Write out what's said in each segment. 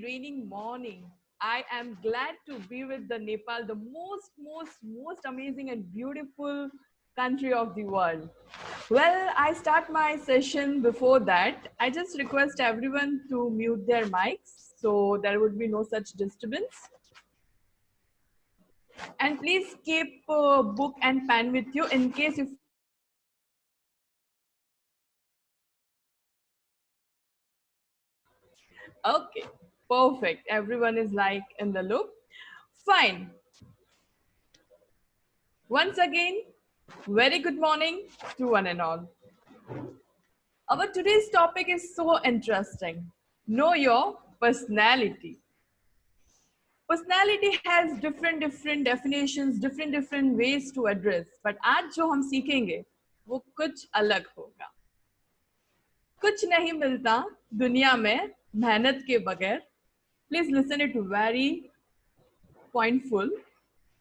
raining morning, I am glad to be with the Nepal, the most amazing and beautiful country of the world. Well, I start my session before that. I just request everyone to mute their mics so there would be no such disturbance. And please keep book and pen with you in case if okay, perfect. Everyone is like in the loop. Fine. Once again, very good morning to one and all. Our today's topic is so interesting. Know your personality. Personality has different definitions, different ways to address. But आज जो हम सीखेंगे वो कुछ अलग होगा. कुछ नहीं मिलता दुनिया में मेहनत के बगैर. Please listen it very pointful.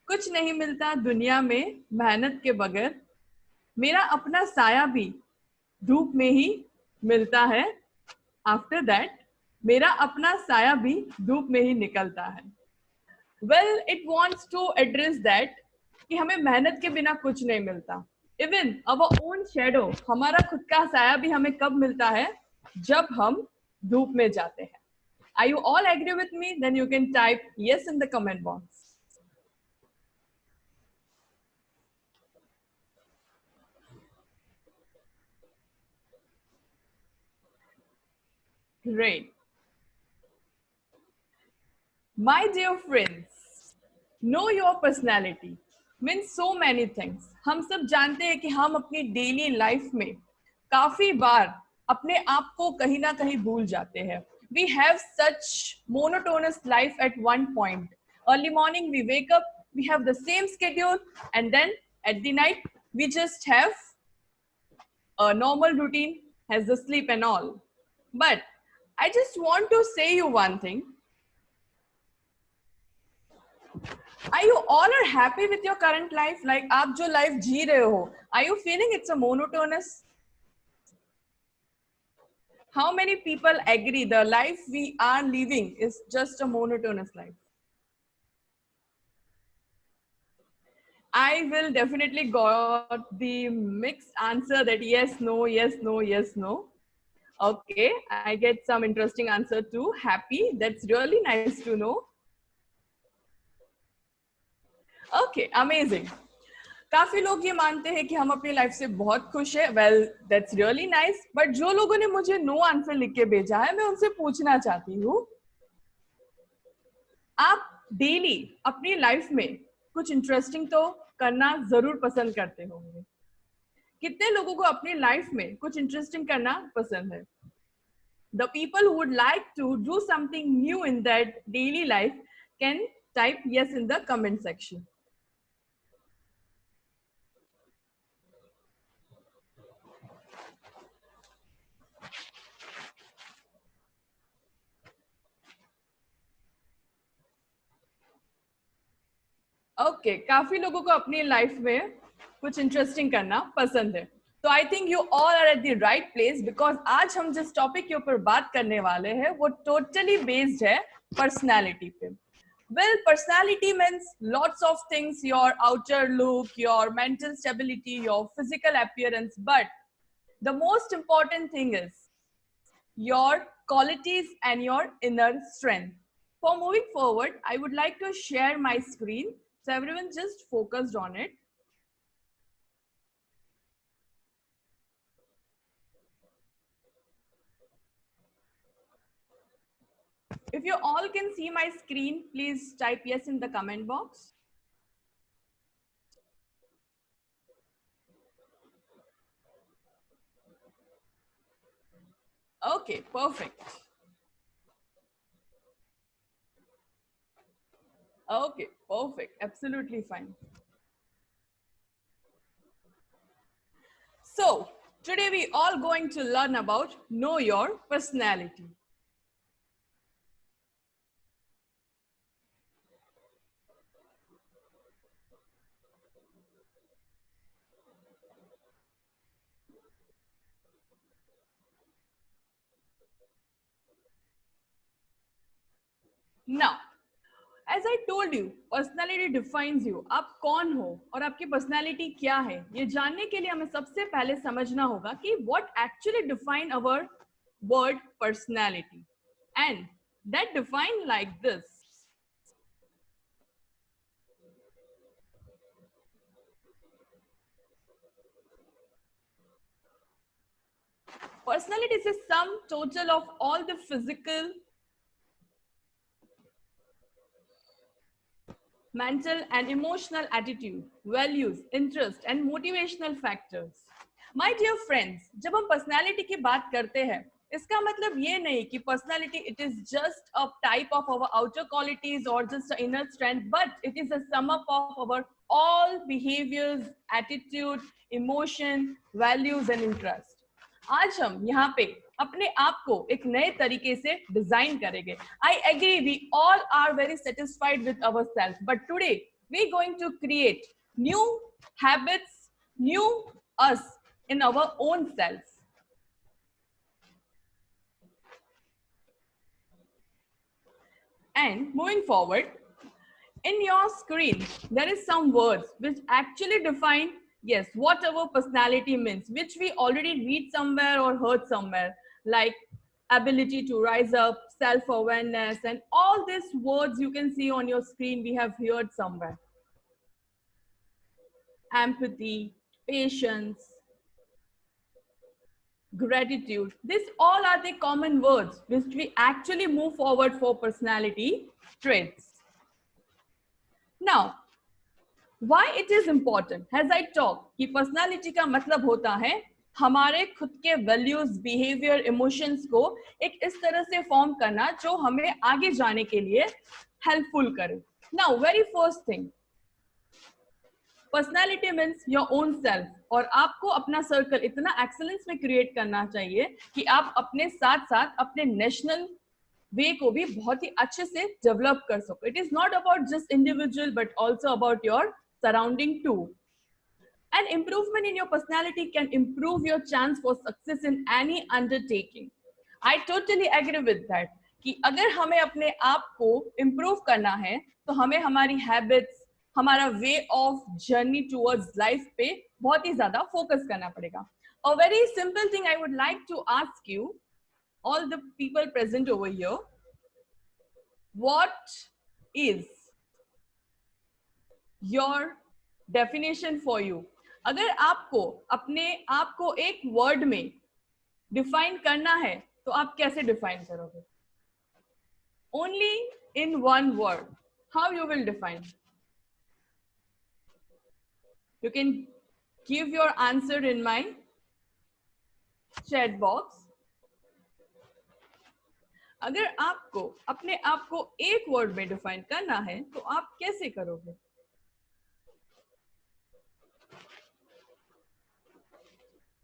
कुछ नहीं मिलता दुनिया में मेहनत के बगैर. मेरा अपना साया भी धूप में ही मिलता है. आफ्टर दैट मेरा अपना साया भी धूप में ही निकलता है. Well it wants to address that कि हमें मेहनत के बिना कुछ नहीं मिलता. इवन अवर ओन शेडो, हमारा खुद का साया भी हमें कब मिलता है? जब हम धूप में जाते हैं. Are you all agree with me? Then you can type yes in the comment box. Great. My dear friends, know your personality means so many things. हम सब जानते हैं कि हम अपनी डेली लाइफ में काफी बार अपने आप को कहीं ना कहीं भूल जाते हैं. We have such monotonous life at one point. Early morning we wake up, we have the same schedule, and then at the night we just have a normal routine, has the sleep and all. But I just want to say you one thing. Are you all are happy with your current life? Like आप जो life जी रहे हो, are you feeling it's a monotonous? How many people agree the life we are living is just a monotonous life? I will definitely got the mixed answer that yes, no, yes, no, yes, no. Okay, I get some interesting answer too. Happy, that's really nice to know. Okay, amazing. काफी लोग ये मानते हैं कि हम अपनी life से बहुत खुश है. Well that's really nice. But जो लोगों ने मुझे नो आंसर लिख के भेजा है, मैं उनसे पूछना चाहती हूँ, आप डेली अपनी लाइफ में कुछ इंटरेस्टिंग तो करना जरूर पसंद करते होंगे. कितने लोगों को अपनी लाइफ में कुछ इंटरेस्टिंग करना पसंद है? The people who would like to do something new in their daily life can type yes in the comment section. Okay, काफी लोगों को अपनी लाइफ में कुछ इंटरेस्टिंग करना पसंद है. तो I think you all are at the right place, because आज हम जिस टॉपिक के ऊपर बात करने वाले हैं वो टोटली बेस्ड है पर्सनैलिटी पे. Well, personality means lots of things, your outer look, your mental stability, your physical appearance, but the most important thing is your qualities and your inner strength. For moving forward, I would like to share my screen. So everyone just focused on it. If you all can see my screen, please type yes in the comment box. Okay, perfect. Okay, perfect. Absolutely fine. So today we all going to learn about know your personality. Now, as I told you, personality defines you. आप कौन हो और आपकी personality क्या है, ये जानने के लिए हमें सबसे पहले समझना होगा कि what actually define our word personality, and that define like this. Personality is a sum total of all the physical, mental and emotional attitude, values, interest and motivational factors. My dear friends, जब हम personality की बात करते हैं, इसका मतलब ये नहीं कि personality it is just a type of our outer qualities or just an inner strength, but it is a sum up of our all behaviors, attitude, emotion, values and interest. आज हम यहाँ पे अपने आप को एक नए तरीके से डिजाइन करेंगे. I agree, we all are very satisfied with our self, but today we going to create new habits, new us in our own self. And moving forward, in your screen, there is some words which actually define, yes, what our personality means, which we already read somewhere or heard somewhere, like ability to rise up, self-awareness, and all these words you can see on your screen, we have heard somewhere. Empathy, patience, gratitude, these all are the common words which we actually move forward for personality traits. Now, why it is important, as I talk कि personality का मतलब होता है हमारे खुद के values, behavior, emotions को एक इस तरह से form करना जो हमें आगे जाने के लिए helpful करे. Now, very first thing, personality means your own self. और आपको अपना सर्कल इतना एक्सेलेंस में क्रिएट करना चाहिए कि आप अपने साथ साथ अपने नेशनल वे को भी बहुत ही अच्छे से डेवलप कर सको. It is not about just individual but also about your surrounding too. An improvement in your personality can improve your chance for success in any undertaking. I totally agree with that. कि अगर हमें अपने आप को improve करना है तो हमें हमारी habits, हमारा way of journey towards life पे बहुत ही ज़्यादा focus करना पड़ेगा. A very simple thing I would like to ask you, all the people present over here, what is your definition for you? अगर आपको अपने आप को एक वर्ड में डिफाइन करना है तो आप कैसे डिफाइन करोगे? Only in one word, how you will define? You can give your answer in my chat box. अगर आपको अपने आप को एक वर्ड में डिफाइन करना है तो आप कैसे करोगे?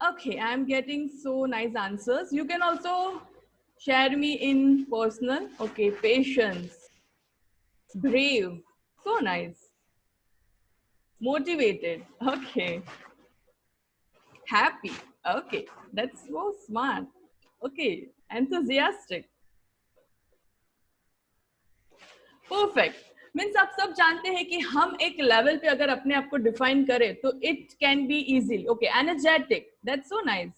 Okay, I'm getting so nice answers. You can also share me in personal. Okay, patience, brave, so nice. Motivated, okay. Happy, okay, that's so smart. Okay, enthusiastic, perfect. Means आप सब जानते हैं कि हम एक लेवल पे अगर अपने आप को डिफाइन करें तो it can be easily. Okay, energetic, that's so nice.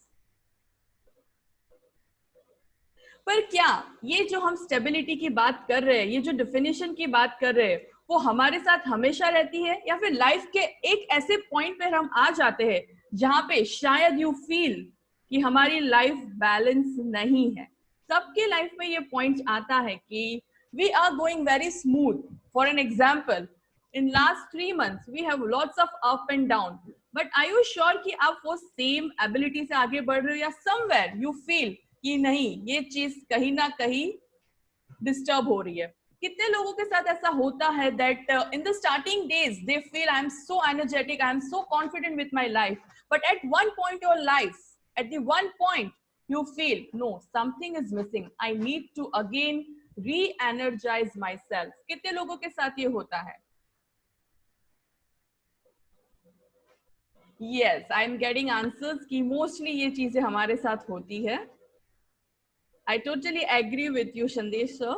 पर क्या ये जो हम स्टेबिलिटी की बात कर रहे हैं, ये जो डिफिनेशन की बात कर रहे हैं, वो हमारे साथ हमेशा रहती है या फिर लाइफ के एक ऐसे पॉइंट पर हम आ जाते हैं जहां पे शायद यू फील कि हमारी लाइफ बैलेंस नहीं है? सबके लाइफ में ये पॉइंट आता है कि we are going very smooth. For an example, in last 3 months we have lots of up and down, but are you sure कि आप वो same ability से आगे बढ़ रहे हो या somewhere you feel कि नहीं, ये चीज कहीं ना कहीं डिस्टर्ब हो रही है? कितने लोगों के साथ ऐसा होता है that in the starting days they feel I am so energetic, I am so confident with my life, but at one point your life, at the one point you feel no, something is missing, I need to again re-energize myself. कितने लोगों के साथ ये होता है? Yes, I am getting answers कि mostly ये चीजें हमारे साथ होती है. I totally agree with you, Shandesh sir.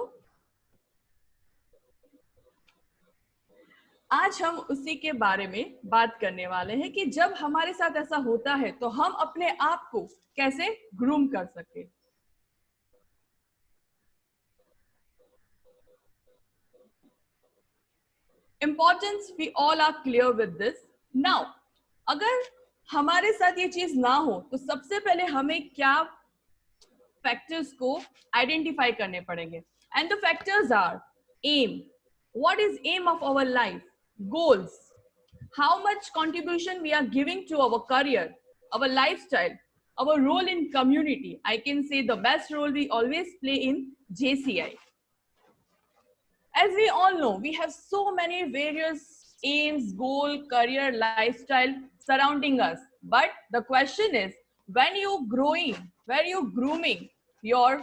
आज हम उसी के बारे में बात करने वाले हैं कि जब हमारे साथ ऐसा होता है तो हम अपने आप को कैसे ग्रूम कर सके। Importance, we all are clear with this. Now, अगर हमारे साथ ये चीज ना हो तो सबसे पहले हमें क्या फैक्टर्स को आइडेंटिफाई करने पड़ेंगे। And the factors are aim, what is aim of our life, goals, how much contribution we are giving to our career, our lifestyle, our role in community. I can say the best role we always play in JCI. As we all know, we have so many various aims, goal, career, lifestyle surrounding us. But the question is, when you growing, when you grooming your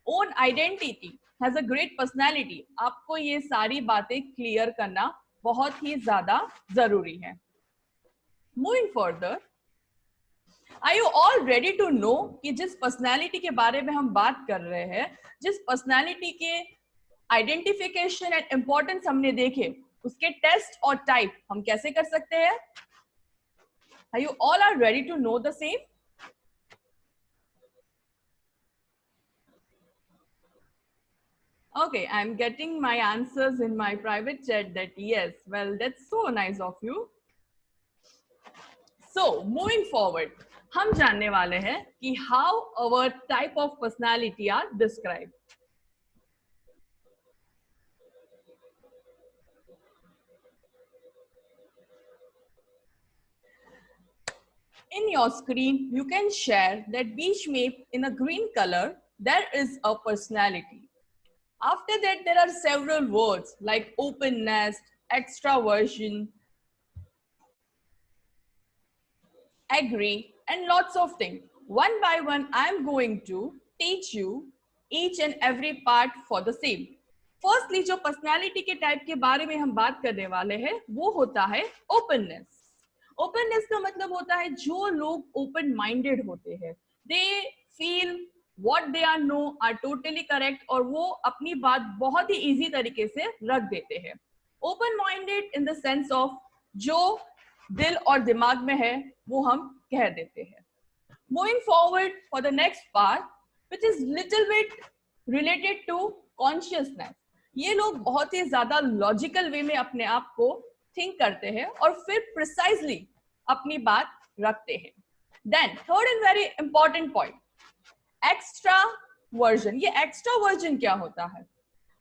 own identity, has a great personality, आपको ये सारी बातें clear करना बहुत ही ज्यादा जरूरी है। Moving further, are you all ready to know कि जिस पर्सनैलिटी के बारे में हम बात कर रहे हैं, जिस पर्सनैलिटी के आइडेंटिफिकेशन एंड इंपॉर्टेंस हमने देखे, उसके टेस्ट और टाइप हम कैसे कर सकते हैं? Are you all are ready to know the same? Okay, I'm getting my answers in my private chat that yes, well, that's so nice of you. So, moving forward, हम जानने वाले हैं कि how our type of personality are described. In your screen, you can share that beach map in a green color, there is a personality. After that, there are several words like openness, extraversion, agree, and lots of things. One by one, I'm going to teach you each and every part for the same. Firstly, जो personality के type के बारे में हम बात करने वाले हैं, वो होता है openness. Openness का मतलब होता है जो लोग open minded होते हैं. They feel what they are know are totally correct और वो अपनी बात बहुत ही easy तरीके से रख देते हैं. Open minded in the sense of जो दिल और दिमाग में है वो हम कह देते हैं. Moving forward for the next part, which is little bit related to consciousness. ये लोग बहुत ही ज्यादा लॉजिकल वे में अपने आप को थिंक करते हैं और फिर प्रिसाइजली अपनी बात रखते हैं. Then third and very important point, extraversion. ये एक्स्ट्रा वर्जन क्या होता है?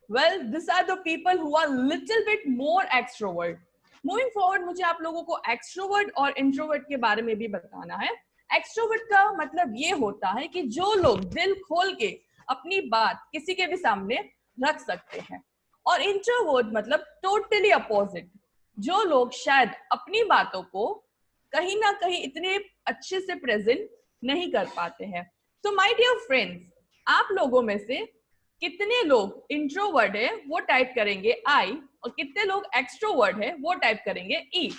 Well, this are the people who are little bit more extrovert. Moving forward, मुझे आप लोगों को एक्सट्रोवर्ट और इंट्रोवर्ट के बारे में भी बताना है. एक्सट्रोवर्ट का मतलब ये होता है कि जो लोग दिल खोल के अपनी बात किसी के भी सामने रख सकते हैं. और इंट्रोवर्ट मतलब टोटली अपोजिट, जो लोग शायद अपनी बातों को कहीं ना कहीं इतने अच्छे से प्रेजेंट नहीं कर पाते हैं. तो माय डियर फ्रेंड्स, आप लोगों में से कितने लोग इंट्रोवर्ट है वो टाइप करेंगे आई, और कितने लोग एक्सट्रोवर्ट है वो टाइप करेंगे E.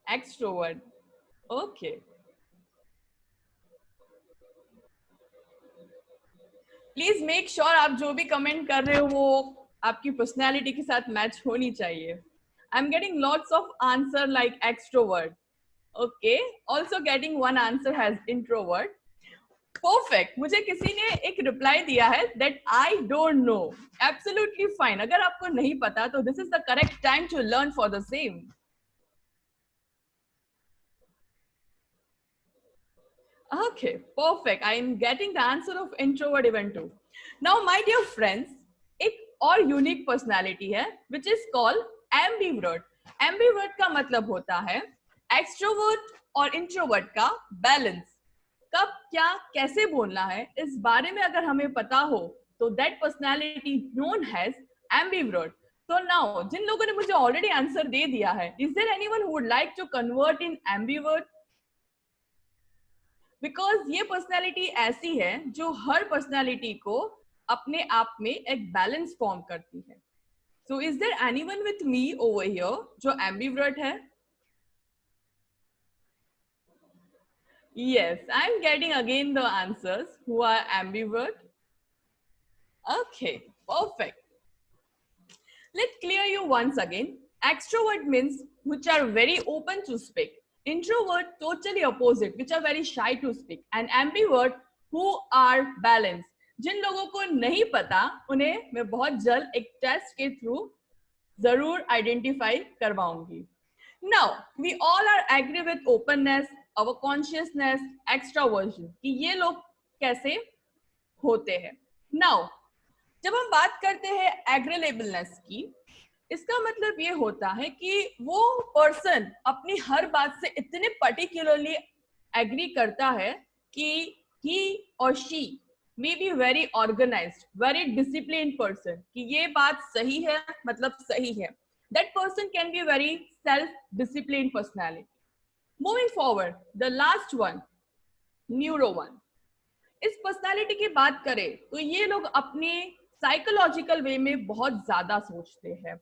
Extrovert, okay. Please make sure आप जो भी कमेंट कर रहे हो वो आपकी पर्सनैलिटी के साथ मैच होनी चाहिए. I am getting lots of answer like extrovert. Okay, also getting one answer has introvert. Perfect. मुझे किसी ने एक रिप्लाई दिया है that I don't know. Absolutely fine. अगर आपको नहीं पता तो this is the correct time to learn for the same. Okay, perfect. I am getting the answer of introvert even too. Now, my dear friends, एक और unique personality है which is called ambivert. Ambivert का मतलब होता है extrovert और introvert का balance. कब क्या कैसे बोलना है इस बारे में अगर हमें पता हो तो that personality known has ambivert. So now, जिन लोगों ने मुझे ऑलरेडी आंसर दे दिया है, is there anyone who would like to convert in ambivert? Because ये पर्सनैलिटी ऐसी है जो हर पर्सनैलिटी को अपने आप में एक बैलेंस फॉर्म करती है. So is there anyone with me over here जो एम्बिवर्ट है? Yes, I am getting again the answers who are ambivert. Okay, perfect. Let's clear you once again. Extrovert means which are very open to speak. Introvert, totally opposite, which are very shy to speak. And ambivert, who are balanced. जिन लोगों को नहीं पता उन्हें मैं बहुत जल्द एक test के थ्रू जरूर identify करवाऊंगी. Now, we all are agree with openness, our consciousness, extraversion कि ये लोग कैसे होते हैं. Now, जब हम बात करते हैं एग्रीलेबलनेस की, इसका मतलब ये होता है कि वो पर्सन अपनी हर बात से इतने पर्टिकुलरली एग्री करता है कि ही और she may be very organized, very discipline person, कि ये बात सही है मतलब सही है. That person can be very self discipline personality. Moving forward, the last one, neuro one. इस पर्सनालिटी की बात करें तो ये लोग अपने साइकोलॉजिकल वे में बहुत ज्यादा सोचते हैं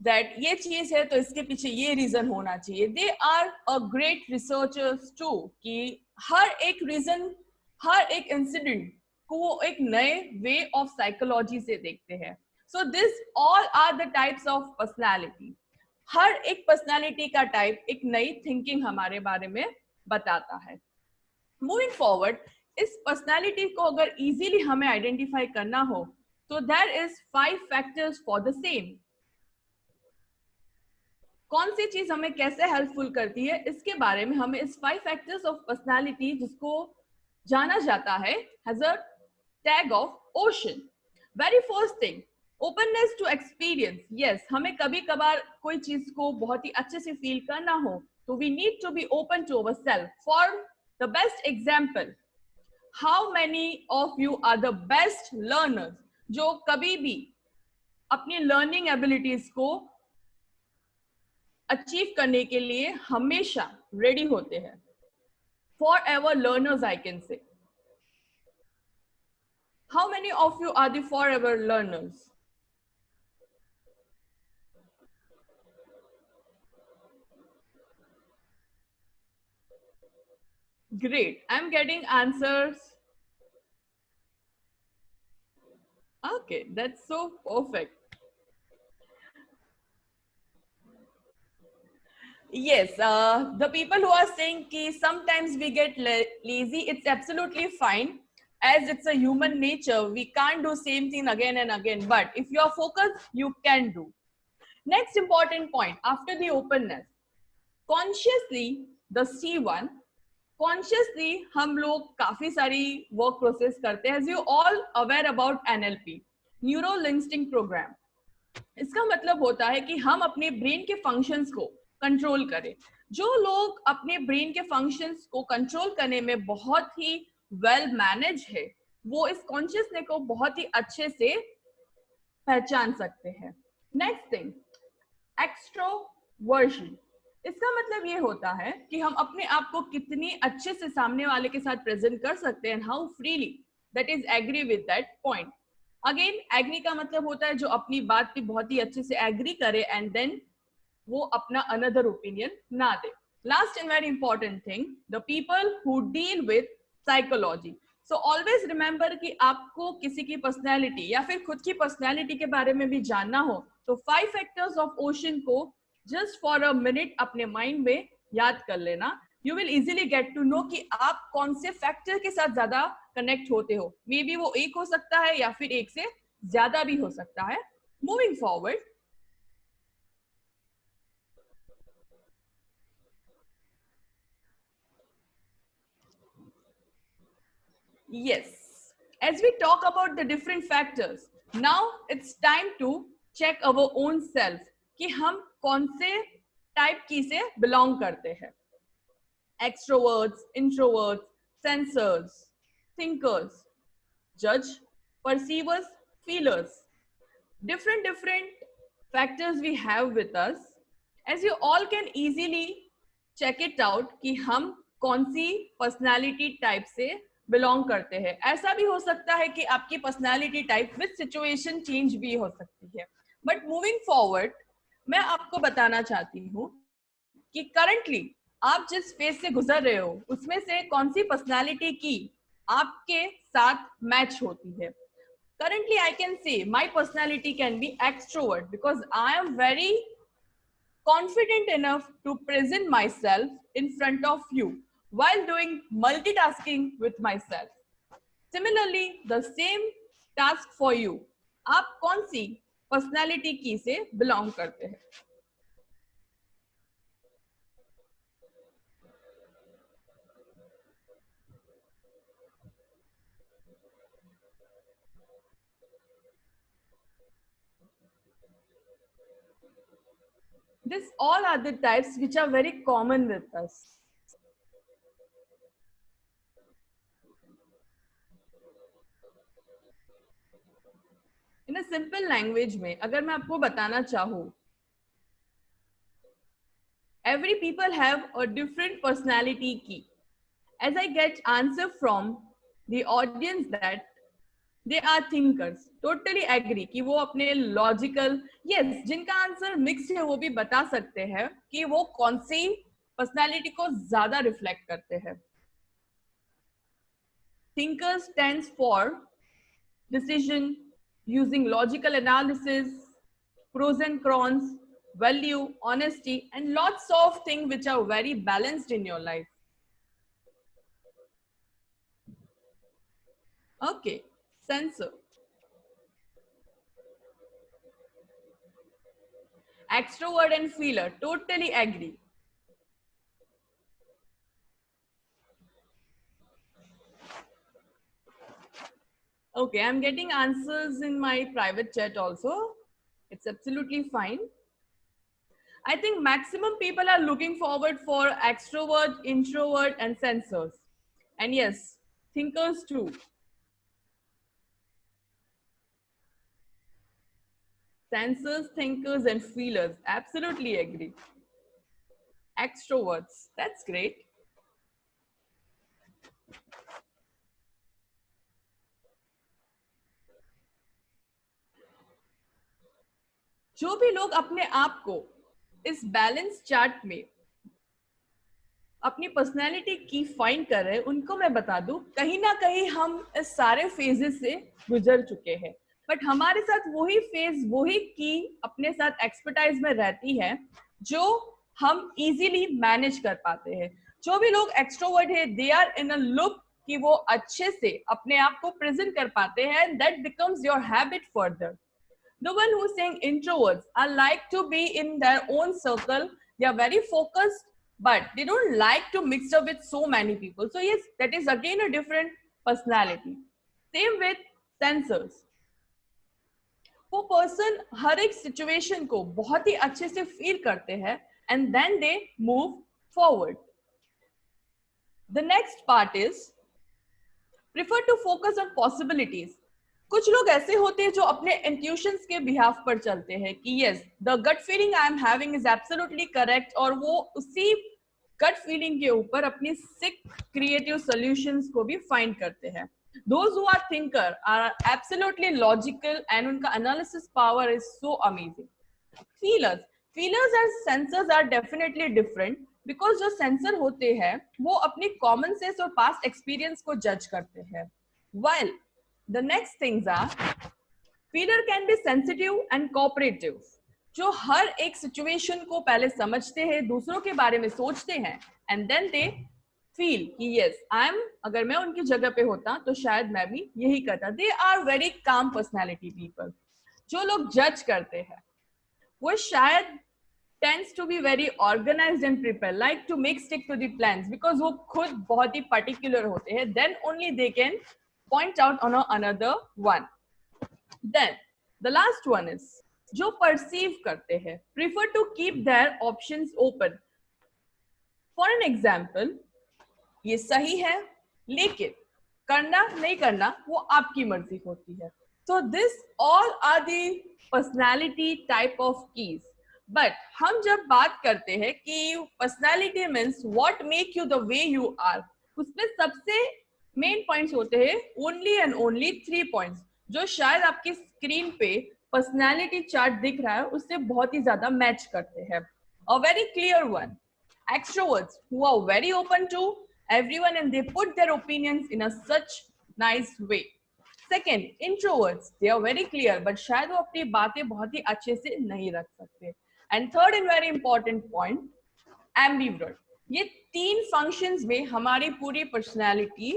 दैट ये चीज है तो इसके पीछे ये रीजन होना चाहिए. They are a great researchers too कि हर एक रीजन, हर एक इंसिडेंट को वो एक नए वे ऑफ साइकोलॉजी से देखते हैं. So this all are the types of personality. हर एक पर्सनालिटी का टाइप एक नई थिंकिंग हमारे बारे में बताता है. मूविंग फॉरवर्ड, इस पर्सनालिटी को अगर इजीली हमें आइडेंटिफाई करना हो तो there is 5 factors for the same. कौन सी चीज हमें कैसे हेल्पफुल करती है इसके बारे में हमें इस 5 फैक्टर्स ऑफ पर्सनालिटी, जिसको जाना जाता है as a tag of ocean. Very first thing, openness to experience. Yes, हमें कभी कभार कोई चीज को बहुत ही अच्छे से फील करना हो तो we need to be open to our self. For the best example, how many of you are the best learners जो कभी भी अपनी लर्निंग एबिलिटीज को अचीव करने के लिए हमेशा रेडी होते हैं. Forever learners I can say. How many of you are the forever learners? Great, I'm getting answers. Okay, that's so perfect. Yes, the people who are saying ki sometimes we get lazy, it's absolutely fine. As it's a human nature, we can't do same thing again and again. But if you are focused, you can do. Next important point after the openness, consciously the C1. Consciously हम लोग काफी सारी work process करते हैं. As you all aware about NLP, neuro linguistic program. इसका मतलब होता है कि हम अपने ब्रेन के फंक्शंस को कंट्रोल करें. जो लोग अपने ब्रेन के फंक्शंस को कंट्रोल करने में बहुत ही वेल मैनेज है वो इस कॉन्शियसनेस को बहुत ही अच्छे से पहचान सकते हैं. Next thing, extroversion. इसका मतलब ये होता है कि हम अपने आप को कितनी अच्छे से सामने वाले के साथ प्रेजेंट कर सकते हैं, how freely, that is agree with that point. Again agree का मतलब होता है जो अपनी बात पे बहुत ही अच्छे से एग्री करे एंड देन वो अपना अनदर ओपिनियन ना दे. Last and very important thing, the people who deal with psychology. So always remember कि आपको किसी की पर्सनैलिटी या फिर खुद की पर्सनैलिटी के बारे में भी जानना हो तो 5 फैक्टर्स ऑफ ओशन को जस्ट फॉर अ मिनट अपने माइंड में याद कर लेना. You will easily get to know कि आप कौन से फैक्टर के साथ ज्यादा कनेक्ट होते हो. मे बी वो एक हो सकता है या फिर एक से ज्यादा भी हो सकता है. Moving forward, yes, as we talk about the different factors, now it's time to check our own self कि हम कौन से टाइप की से बिलोंग करते हैं. Extroverts, introverts, sensors, thinkers, judge, perceivers, feelers. Different factors we have with us. As you all can easily check it out कि हम कौन सी पर्सनालिटी टाइप से बिलोंग करते हैं. ऐसा भी हो सकता है कि आपकी personality type with situation change भी हो सकती है. बट मूविंग फॉरवर्ड, मैं आपको बताना चाहती हूँ कि करंटली आप जिस फेज से गुजर रहे हो उसमें से कौन सी पर्सनालिटी की आपके साथ मैच होती है. Currently, I can say my personality can be extrovert because I am very confident enough to present myself in front of you while doing multitasking with myself. Similarly, the same task for you. आप कौन सी personality की से belong करते हैं? These all are the types which are very common with us. In a simple language में अगर मैं आपको बताना चाहूँ, every people have a different personality key. As I get answer from the audience that they are thinkers, totally agree कि वो अपने logical, yes, जिनका आंसर मिक्स है वो भी बता सकते हैं कि वो कौन सी पर्सनालिटी को ज्यादा रिफ्लेक्ट करते हैं. Thinkers stands for decision, using logical analysis, pros and cons, value, honesty, and lots of things which are very balanced in your life. Okay, sensor. Extrovert and feeler, totally agree. Okay, I'm getting answers in my private chat also. It's absolutely fine. I think maximum people are looking forward for extrovert, introvert, and sensors. And yes, thinkers too. Sensors, thinkers, and feelers. Absolutely agree. Extroverts. That's great. जो भी लोग अपने आप को इस balance chart में अपनी personality की फाइंड कर रहे हैं, उनको मैं बता दूं, कहीं ना कहीं हम इस सारे फेजेस से गुजर चुके हैं. बट हमारे साथ वही फेज, वही की अपने साथ एक्सपर्टाइज में रहती है जो हम इजीली मैनेज कर पाते हैं. जो भी लोग एक्सट्रोवर्ट है, they are in a look कि वो अच्छे से अपने आप को प्रेजेंट कर पाते हैं, and that becomes your habit further. The one who's saying introverts are like to be in their own circle. They are very focused, but they don't like to mix up with so many people. So yes, that is again a different personality. Same with sensors. वो person हर एक situation को बहुत ही अच्छे से feel करते हैं and then they move forward. The next part is prefer to focus on possibilities. कुछ लोग ऐसे होते हैं जो अपने इंट्यूशंस के बिहाफ पर चलते हैं कि yes, the gut feeling I am having is absolutely correct, और वो उसी गट फीलिंग के ऊपर अपनी सिक क्रिएटिव सॉल्यूशंस को भी फाइंड करते हैं. Those who are thinker are absolutely logical and उनका analysis power is so amazing. Feelers and sensors are definitely different because जो sensor होते हैं वो अपनी common sense और past experience को judge करते हैं. While the next things are feeler can be sensitive and cooperative, जो हर एक सिचुएशन को पहले समझते हैं, दूसरों के बारे में सोचते हैं, एंड देन दे फील कि यस आई एम, अगर मैं उनकी जगह पे होता तो शायद मैं भी यही करता. They are very calm personality people. जो लोग जज करते हैं वो शायद tends to be very organized and prepared, like to make stick to the plans, because वो खुद बहुत ही particular होते हैं. Then only they can point out on another one. Then the last one is जो perceive करते हैं, prefer to keep their options open. For an example, ये सही है लेकिन करना नहीं करना वो आपकी मर्जी होती है. So this all are the personality type of keys. But हम जब बात करते हैं कि personality means what make you the way you are, उसमें सबसे मेन पॉइंट्स होते हैं ओनली एंड ओनली 3 पॉइंट्स, जो शायद आपकी स्क्रीन पे पर्सनालिटी चार्ट दिख रहा है उससे बहुत ही ज्यादा मैच करते हैं. A very clear one, extroverts who are very open to everyone and they put their opinions in a such nice way. Second, introverts, they are very clear but शायद वो अपनी बातें बहुत ही अच्छे से नहीं रख सकते. And third and very important point, ambivert. ये तीन फंक्शंस में हमारी पूरी पर्सनालिटी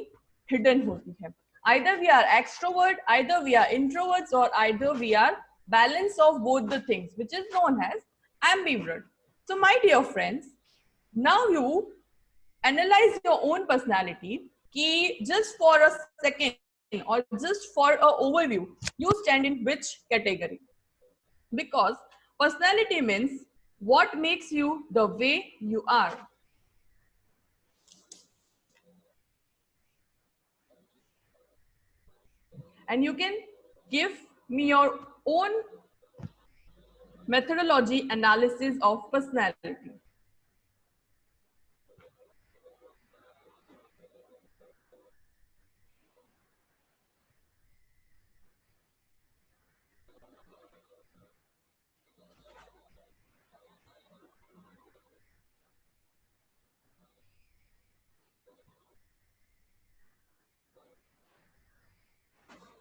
हिडन होती है. Either we are extrovert, either we are introverts, or either we are balance of both the things, which is known as ambivert. So my dear friends, now you analyze your own personality ki just for a second or just for a overview, you stand in which category? Because personality means what makes you the way you are. And you can give me your own methodology analysis of personality.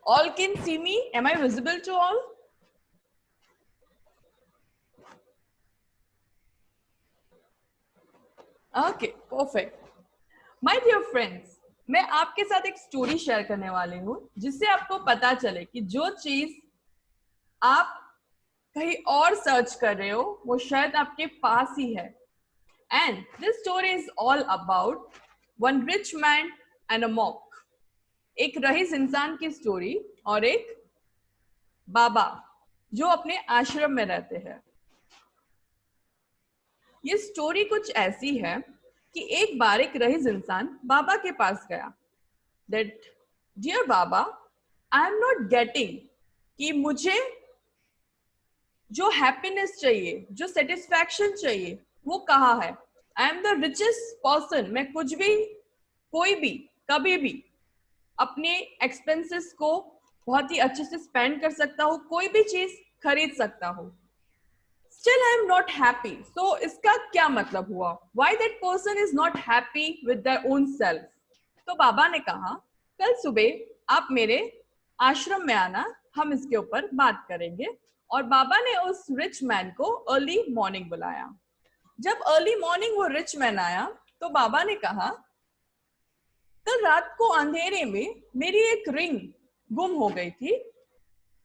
All can see me? Am I visible to all? Okay, perfect. My dear friends, मैं आपके साथ एक story share करने वाली हूँ जिससे आपको पता चले कि जो चीज आप कहीं और सर्च कर रहे हो वो शायद आपके पास ही है. And this story is all about one rich man and a monk. एक रईस इंसान की स्टोरी और एक बाबा जो अपने आश्रम में रहते हैं. ये स्टोरी कुछ ऐसी है कि एक बार एक रईस इंसान बाबा के पास गया. That dear baba, I am not getting कि मुझे जो हैप्पीनेस चाहिए, जो सेटिस्फैक्शन चाहिए वो कहाँ है. I am the richest person. मैं कुछ भी, कोई भी, कभी भी अपने एक्सपेंसेस को बहुत ही अच्छे से स्पेंड कर सकता हूँ, कोई भी चीज खरीद सकता हूँ. Still I am not happy. So इसका क्या मतलब हुआ? Why that person is not happy with their own self? तो बाबा ने कहा कल सुबह आप मेरे आश्रम में आना, हम इसके ऊपर बात करेंगे. और बाबा ने उस रिच मैन को अर्ली मॉर्निंग बुलाया. जब अर्ली मॉर्निंग वो रिच मैन आया तो बाबा ने कहा कल रात को अंधेरे में मेरी एक रिंग गुम हो गई थी.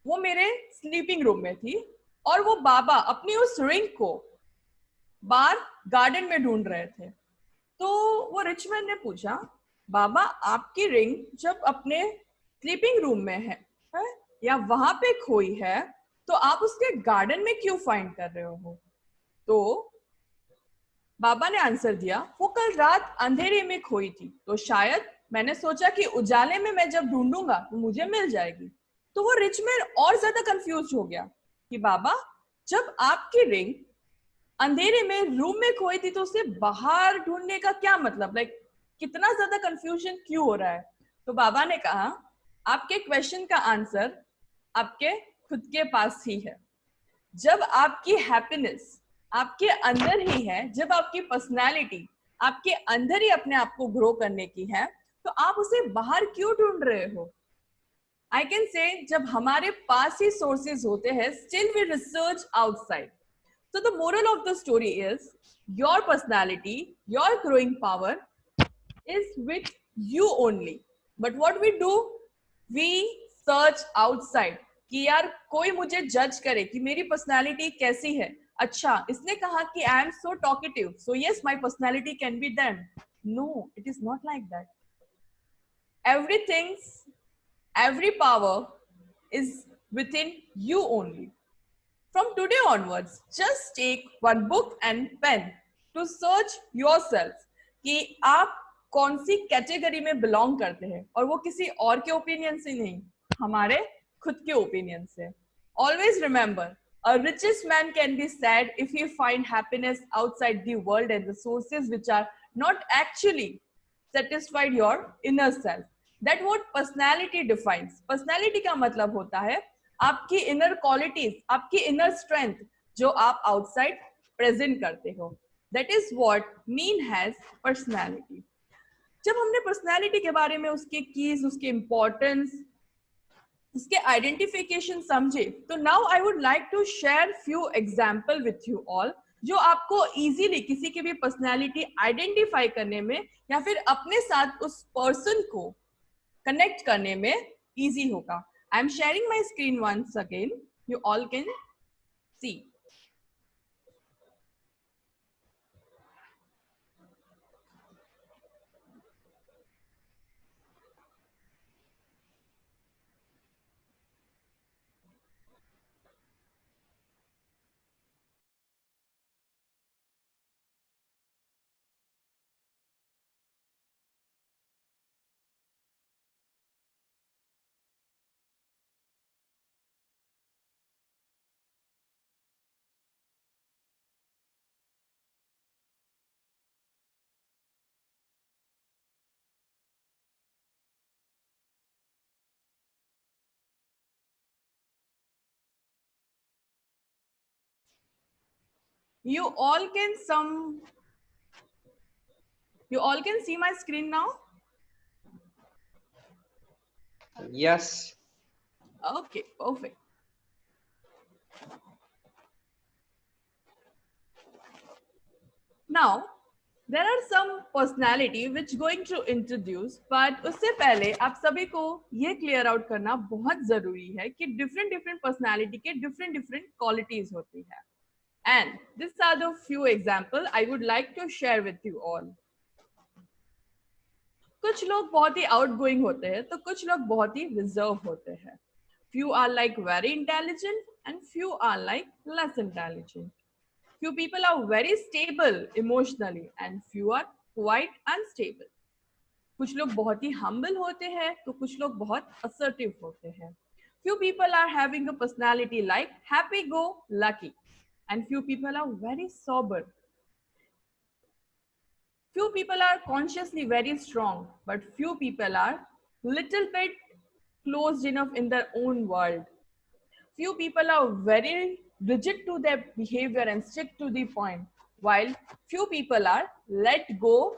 वो मेरे स्लीपिंग रूम में थी और वो बाबा अपनी उस रिंग को बाहर गार्डन में ढूंढ रहे थे. तो वो रिच मैन ने पूछा बाबा आपकी रिंग जब अपने स्लीपिंग रूम में है या वहां पे खोई है तो आप उसके गार्डन में क्यों फाइंड कर रहे हो? तो बाबा ने आंसर दिया वो कल रात अंधेरे में खोई थी तो शायद मैंने सोचा कि उजाले में मैं जब ढूंढूंगा तो मुझे मिल जाएगी. तो वो रिच मैन और ज्यादा कंफ्यूज हो गया कि बाबा जब आपकी रिंग अंधेरे में रूम में खोई थी तो उसे बाहर ढूंढने का क्या मतलब, लाइक कितना ज्यादा कंफ्यूजन क्यों हो रहा है? तो बाबा ने कहा आपके क्वेश्चन का आंसर आपके खुद के पास ही है. जब आपकी हैप्पीनेस आपके अंदर ही है, जब आपकी पर्सनालिटी आपके अंदर ही अपने आप को ग्रो करने की है तो आप उसे बाहर क्यों ढूंढ रहे हो? आई कैन से जब हमारे पास ही सोर्सेज होते हैं still we research outside. So the moral of the story is your personality, your growing power is with you only. But what we do, we search outside कि यार कोई मुझे जज करे कि मेरी पर्सनालिटी कैसी है. अच्छा इसने कहा कि I am so talkative so yes my personality can be them. No, it is not like that. Everything, every power is within you only. From today onwards, just take one book and pen to search yourself कि आप कौन सी category में belong करते हैं और वो किसी और के ओपिनियन से नहीं, हमारे खुद के ओपिनियन से. Always remember, a richest man can be sad if he find happiness outside the world and the sources which are not actually satisfied your inner self. That what personality defines. Personality का मतलब होता है आपकी inner qualities, आपकी inner strength जो आप outside present करते हो. That is what mean has personality. जब हमने पर्सनालिटी के बारे में उसके कीज, उसके इंपॉर्टेंस उसके आइडेंटिफिकेशन समझे। तो now I would like to share few example with you all, जो आपको इजीली किसी की भी पर्सनैलिटी आइडेंटिफाई करने में या फिर अपने साथ उस पर्सन को कनेक्ट करने में इजी होगा। I am sharing my screen once again, you all can see. You all can some, you all can see my screen now? Yes. Okay, perfect. Now, there are some personality which going to introduce, but उससे पहले आप सभी को ये clear out करना बहुत जरूरी है कि different personality के different qualities होती है. And these are the few example I would like to share with you all. कुछ लोग बहुत ही outgoing होते हैं, तो कुछ लोग बहुत ही reserve होते हैं. Few are like very intelligent and few are like less intelligent. Few people are very stable emotionally and few are quite unstable. कुछ लोग बहुत ही humble होते हैं, तो कुछ लोग बहुत assertive होते हैं. Few people are having a personality like happy-go-lucky, and few people are very sober. Few people are consciously very strong, but few people are little bit closed enough in their own world. Few people are very rigid to their behavior and stick to the point, while few people are let go,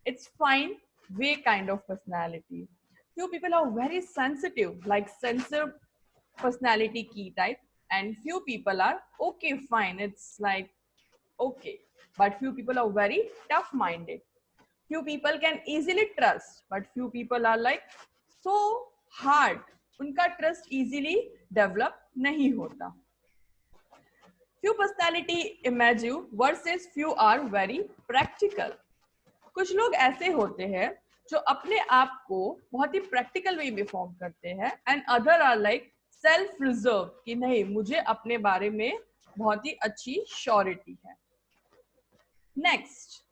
it's fine way kind of personality. Few people are very sensitive, like sensor personality key type, and few people are okay, fine, it's like okay, but few people are very tough minded. Few people can easily trust, but few people are like so hard, उनका trust easily develop नहीं होता. Few personality imagine versus few are very practical. कुछ लोग ऐसे होते हैं जो अपने आप को बहुत ही प्रैक्टिकल वे में फॉर्म करते हैं, and other are like self reserve कि नहीं, मुझे अपने बारे में बहुत ही अच्छी श्योरिटी है. नेक्स्ट,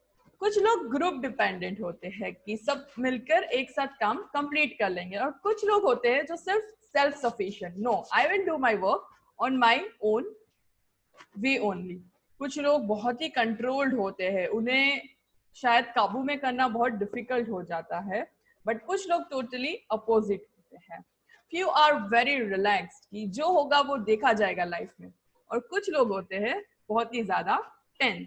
कुछ लोग ग्रुप डिपेंडेंट होते हैं कि सब मिलकर एक साथ काम कंप्लीट कर लेंगे, और कुछ लोग होते हैं जो सिर्फ self sufficient, no I will do my work on my own way only. कुछ लोग बहुत ही कंट्रोल्ड होते हैं, उन्हें शायद काबू में करना बहुत डिफिकल्ट हो जाता है, बट कुछ लोग टोटली अपोजिट होते हैं. फ्यू आर वेरी रिलैक्स्ड कि जो होगा वो देखा जाएगा लाइफ में, और कुछ लोग होते हैं बहुत ही ज्यादा tense.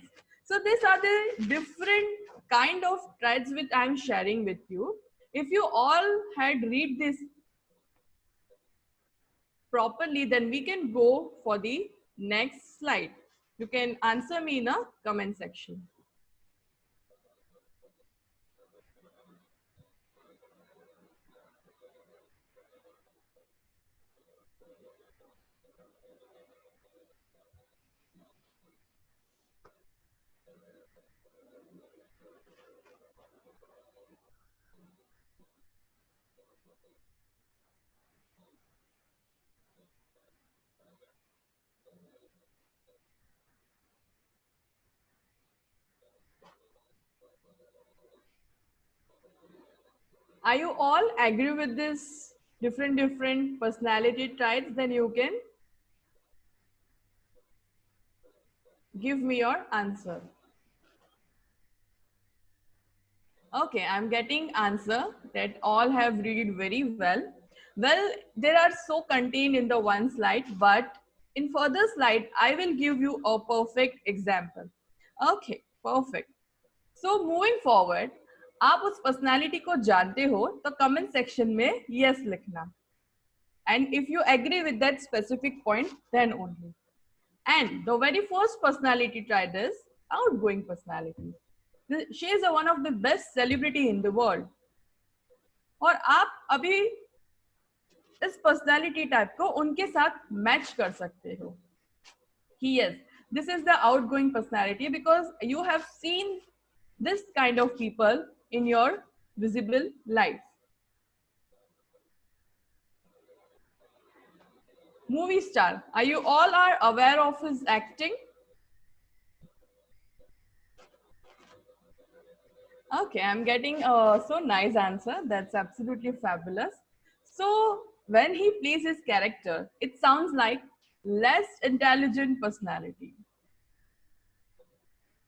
So these are the different kind of traits which I am sharing with you. If you all had read this properly, then we can go for the next slide. You can answer me in a comment section. Are you all agree with this different personality traits? Then you can give me your answer. Okay, I'm getting answer that all have read very well. Well, there are so contained in the one slide, but in further slide, I will give you a perfect example. Okay, perfect. So moving forward, आप उस personality को जानते हो तो comment section में yes लिखना. And if you agree with that specific point, then only. And the very first personality trait is outgoing personality. She is one of the best celebrity in the world. और आप अभी इस personality type को उनके साथ match कर सकते हो कि yes, this is the outgoing personality because you have seen this kind of people in your visible life. Movie star, are you all are aware of his acting? Okay, I'm getting a so nice answer. That's absolutely fabulous. So when he plays his character, it sounds like less intelligent personality.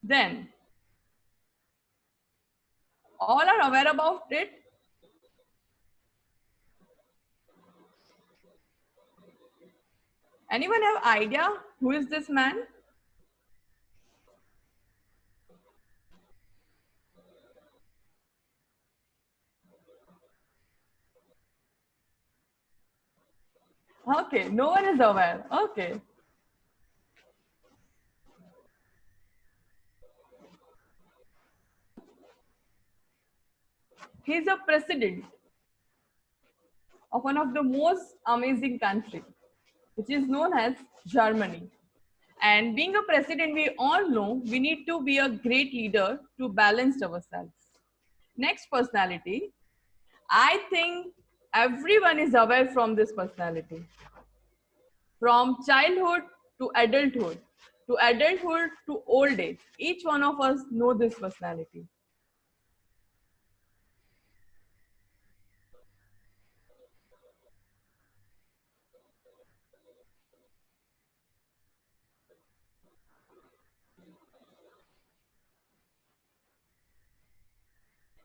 Then all are aware about it. Anyone have idea who is this man? Okay, no one is aware. Okay. He's a president of one of the most amazing country, which is known as Germany. And being a president, we all know we need to be a great leader to balance ourselves. Next personality, I think everyone is aware from this personality. From childhood to adulthood to old age, each one of us know this personality.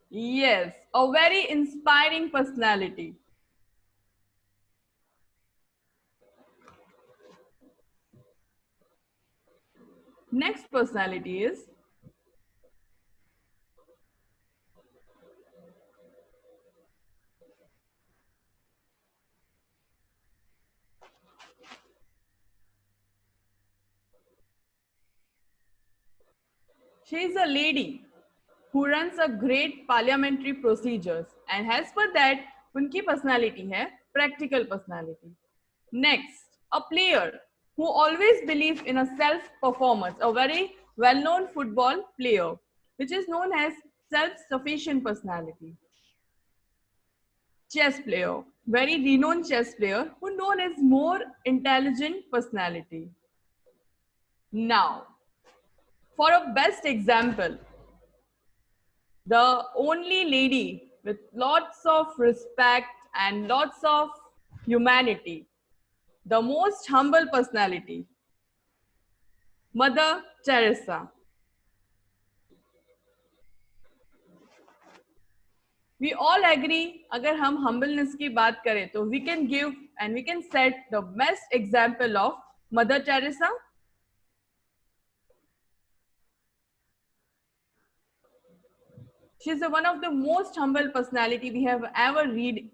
Yes, a very inspiring personality. Next personality is she is a lady who runs a great parliamentary procedures and as per that उनकी personality है practical personality. Next, a player who always believes in a self performance, a very well known football player which is known as self sufficient personality. Chess player, very renowned chess player who known as more intelligent personality. Now, for a best example, the only lady with lots of respect and lots of humanity, the most humble personality, Mother Teresa. We all agree, अगर हम humbleness की बात करें तो we can give and we can set the best example of Mother Teresa. She is one of the most humble personality we have ever read.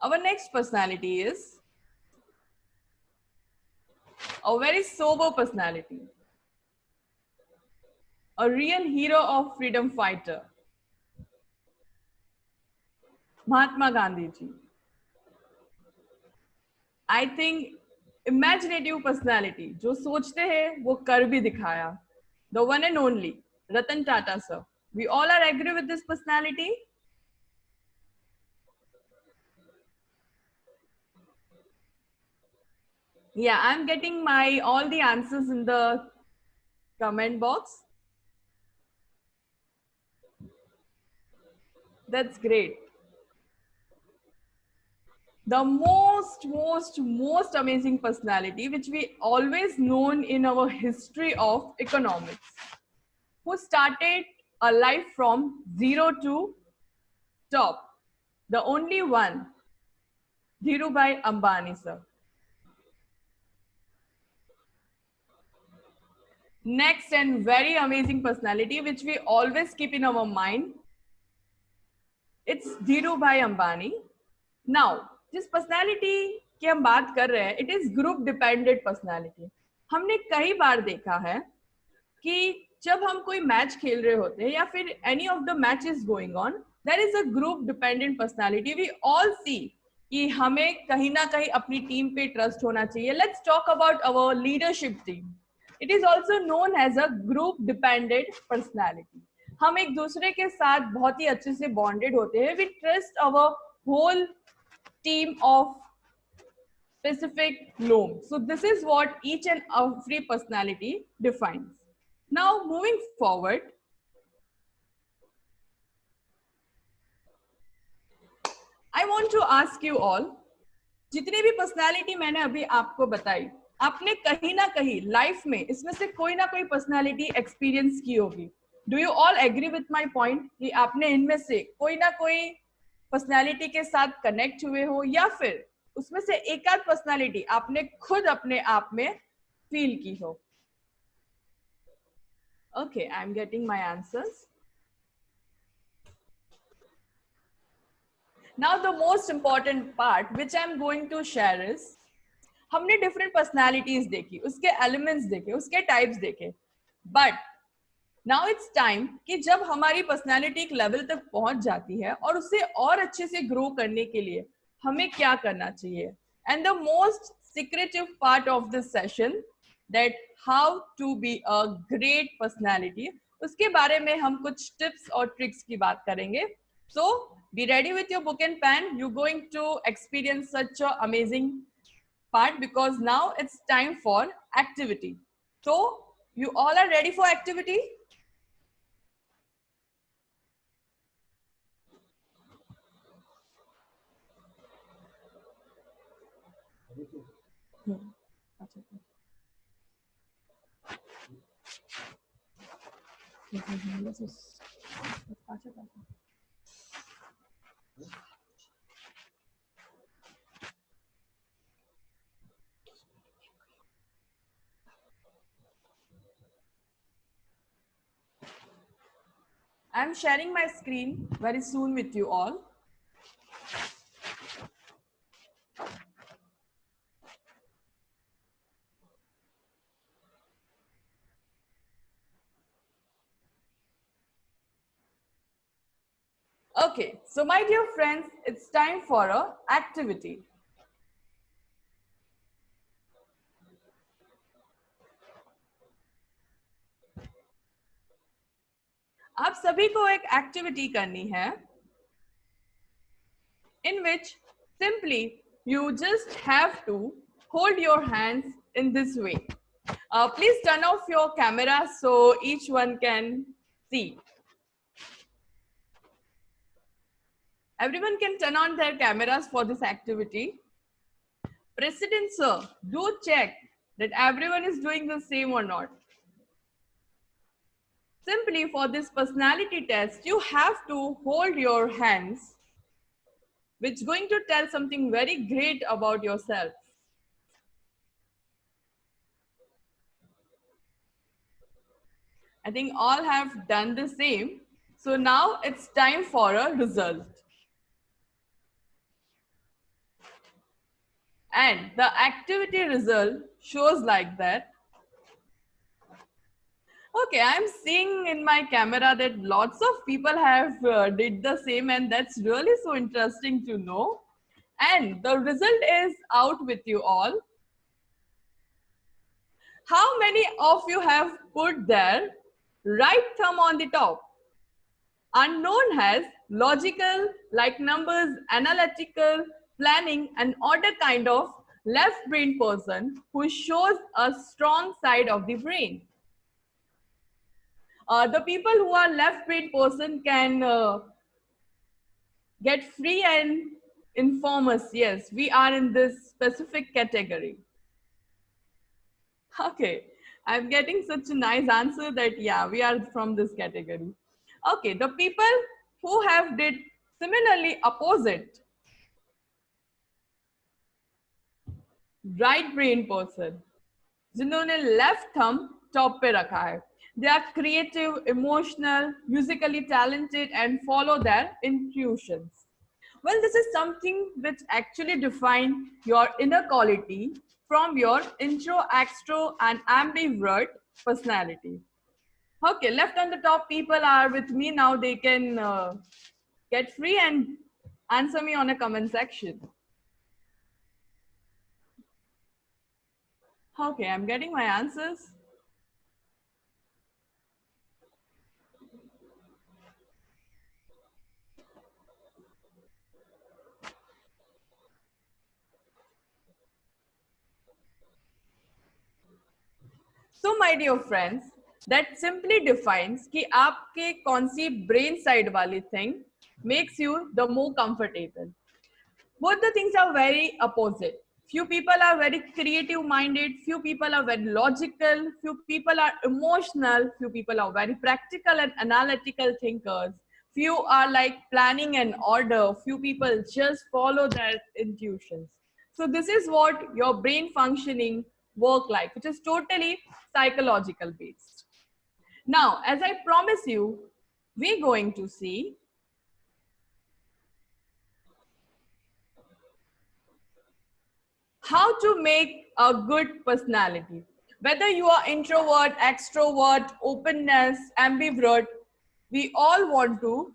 Our next personality is a very sober personality, a real hero of freedom fighter, Mahatma Gandhi ji. I think imaginative personality, जो सोचते हैं वो कर भी दिखाया. The one and only Ratan Tata sir. We all are agree with this personality. Yeah, I'm getting my all the answers in the comment box. That's great. The most amazing personality which we always known in our history of economics, who started a life from zero to top, the only one, Dhirubhai Ambani sir. next and very amazing personality which we always keep in our mind, it's Dhirubhai Ambani. Now जिस personality की हम बात कर रहे हैं, it is group dependent personality. हमने कई बार देखा है कि जब हम कोई मैच खेल रहे होते हैं या फिर any of the match is going on, there is a group dependent personality. We all see कि हमें कहीं ना कहीं अपनी टीम पे ट्रस्ट होना चाहिए. Let's talk about our leadership team. It is also known as a group dependent personality. हम एक दूसरे के साथ बहुत ही अच्छे से बॉन्डेड होते हैं. We trust our whole team of specific loam. So this is what each and every personality defines. Now moving forward, I want to ask you all, जितनी भी पर्सनालिटी मैंने अभी आपको बताई, आपने कहीं ना कहीं लाइफ में इसमें से कोई ना कोई पर्सनालिटी एक्सपीरियंस की होगी. Do you all agree with my point कि आपने इनमें से कोई ना कोई पर्सनालिटी के साथ कनेक्ट हुए हो या फिर उसमें से एक आध पर्सनालिटी आपने खुद अपने आप में फील की हो? Okay, I am getting my answers. Now the most important part which I am going to share is, हमने डिफरेंट पर्सनालिटीज देखी, उसके एलिमेंट्स देखे, उसके टाइप्स देखे, बट नाउ इट्स टाइम कि जब हमारी पर्सनालिटी एक लेवल तक पहुंच जाती है और उसे और अच्छे से ग्रो करने के लिए हमें क्या करना चाहिए. And the most secretive part of this session, that how to be a great personality, उसके बारे में हम कुछ टिप्स और ट्रिक्स की बात करेंगे. So be ready with your book and pen. You going to experience such a amazing part because now it's time for activity. So you all are ready for activity? I'm sharing my screen very soon with you all. Okay, so my dear friends, it's time for a activity. आप सभी को एक activity करनी है in which simply you just have to hold your hands in this way. Please turn off your camera so each one can see. Everyone can turn on their cameras for this activity. President sir, do check that everyone is doing the same or not. Simply for this personality test, you have to hold your hands, which is going to tell something very great about yourself. I think all have done the same. So now it's time for a result. And the activity result shows like that. Okay, I'm seeing in my camera that lots of people have did the same, and that's really so interesting to know. And the result is out with you all. How many of you have put their right thumb on the top? Unknown has logical, like numbers, analytical, planning, and order kind of left brain person who shows a strong side of the brain. The people who are left brain person can get free and inform us. Yes, we are in this specific category. Okay, I'm getting such a nice answer that yeah, we are from this category. Okay, the people who have did similarly opposite, right brain person, जिन्होंने left thumb top पे रखा है. They are creative, emotional, musically talented, and follow their intuitions. Well, this is something which actually defines your inner quality from your intro, extro, and ambivert personality. Okay, left on the top people are with me now. They can get free and answer me on a comment section. Okay, I'm getting my answers. So my dear friends, that simply defines कि आपके कौन सी brain side वाली thing makes you the more comfortable. Both the things are very opposite. Few people are very creative minded, few people are very logical, few people are emotional, few people are very practical and analytical thinkers, few are like planning and order, few people just follow their intuitions. So this is what your brain functioning work like, which is totally psychological based. Now, as I promise you, we're going to see how to make a good personality. Whether you are introvert, extrovert, openness, ambivert, we all want to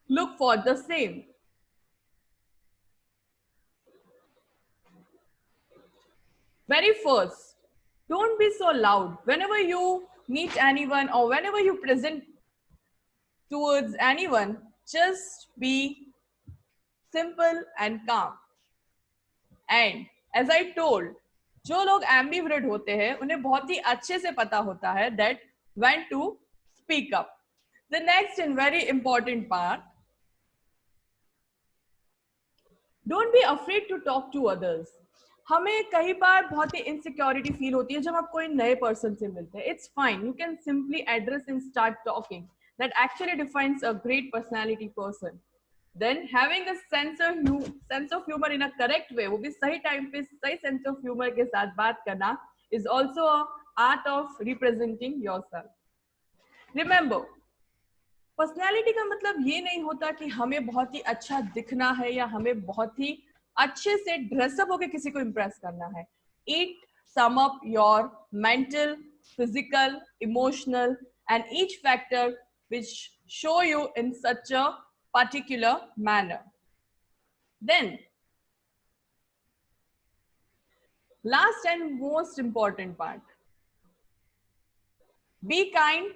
look for the same. Very first, don't be so loud. Whenever you meet anyone or whenever you present towards anyone, just be simple and calm. And as I told, जो लोग ambivert होते हैं उन्हें बहुत ही अच्छे से पता होता है that when to speak up. The next and very important part, don't be afraid to talk to others. हमें कई बार बहुत ही इनसिक्योरिटी फील होती है जब आप कोई नए पर्सन से मिलते हैं. It's fine, you can simply address and start talking. That actually defines a great personality person. Then having a sense of humor in a correct way, वो भी सही टाइम पे सही सेंस ऑफ ह्यूमर के साथ बात करना is also a art of representing yourself. Remember, personality का मतलब ये नहीं होता कि हमें बहुत ही अच्छा दिखना है या हमें बहुत ही अच्छे से ड्रेसअप होकर किसी को इम्प्रेस करना है. It sum up your mental, physical, emotional and each factor which show you in such a particular manner. Then, last and most important part, be kind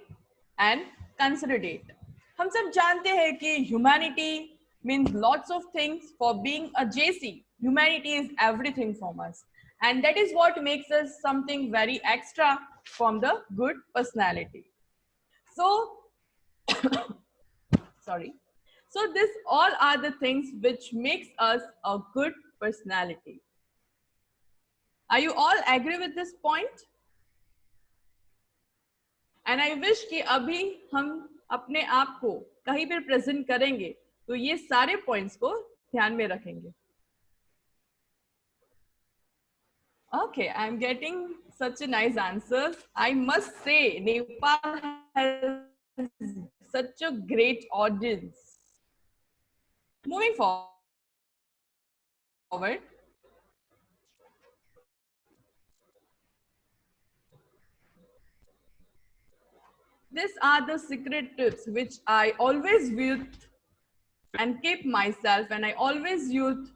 and considerate. हम सब जानते हैं कि humanity means lots of things. For being a JC, humanity is everything from us, and that is what makes us something very extra from the good personality. So sorry. So this all are the things which makes us a good personality. Are you all agree with this point? And I wish कि अभी हम अपने आप को कहीं पर present करेंगे तो ये सारे पॉइंट्स को ध्यान में रखेंगे. Okay, I'm getting such a nice answers. I must say, Nepal has such a great audience. Moving forward, these are the secret tips which I always use and keep myself, and I always use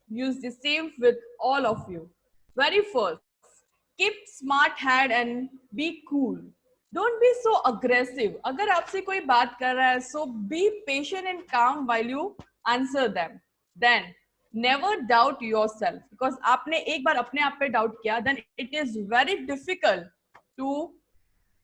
the same with all of you. Very first, keep smart head and be cool. Don't be so aggressive. अगर आपसे कोई बात कर रहा है, so be patient and calm while you answer them. Then never doubt yourself, because आपने एक बार अपने आप पे doubt किया, then it is very difficult to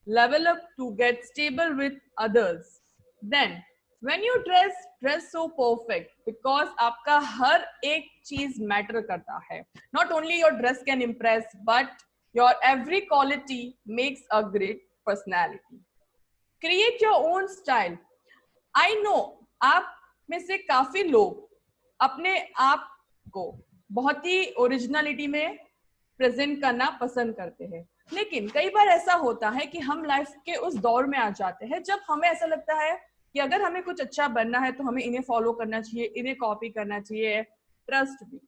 level up to get stable with others. Then when you dress so perfect, because आपका हर एक चीज matter करता है. Not only your dress can impress, but your every quality makes a great personality. Create your own style. I know आप में से काफी लोग अपने आप को बहुत ही ओरिजिनलिटी में प्रेजेंट करना पसंद करते हैं, लेकिन कई बार ऐसा होता है कि हम लाइफ के उस दौर में आ जाते हैं जब हमें ऐसा लगता है कि अगर हमें कुछ अच्छा बनना है तो हमें इन्हें फॉलो करना चाहिए, इन्हें कॉपी करना चाहिए। ट्रस्ट मी,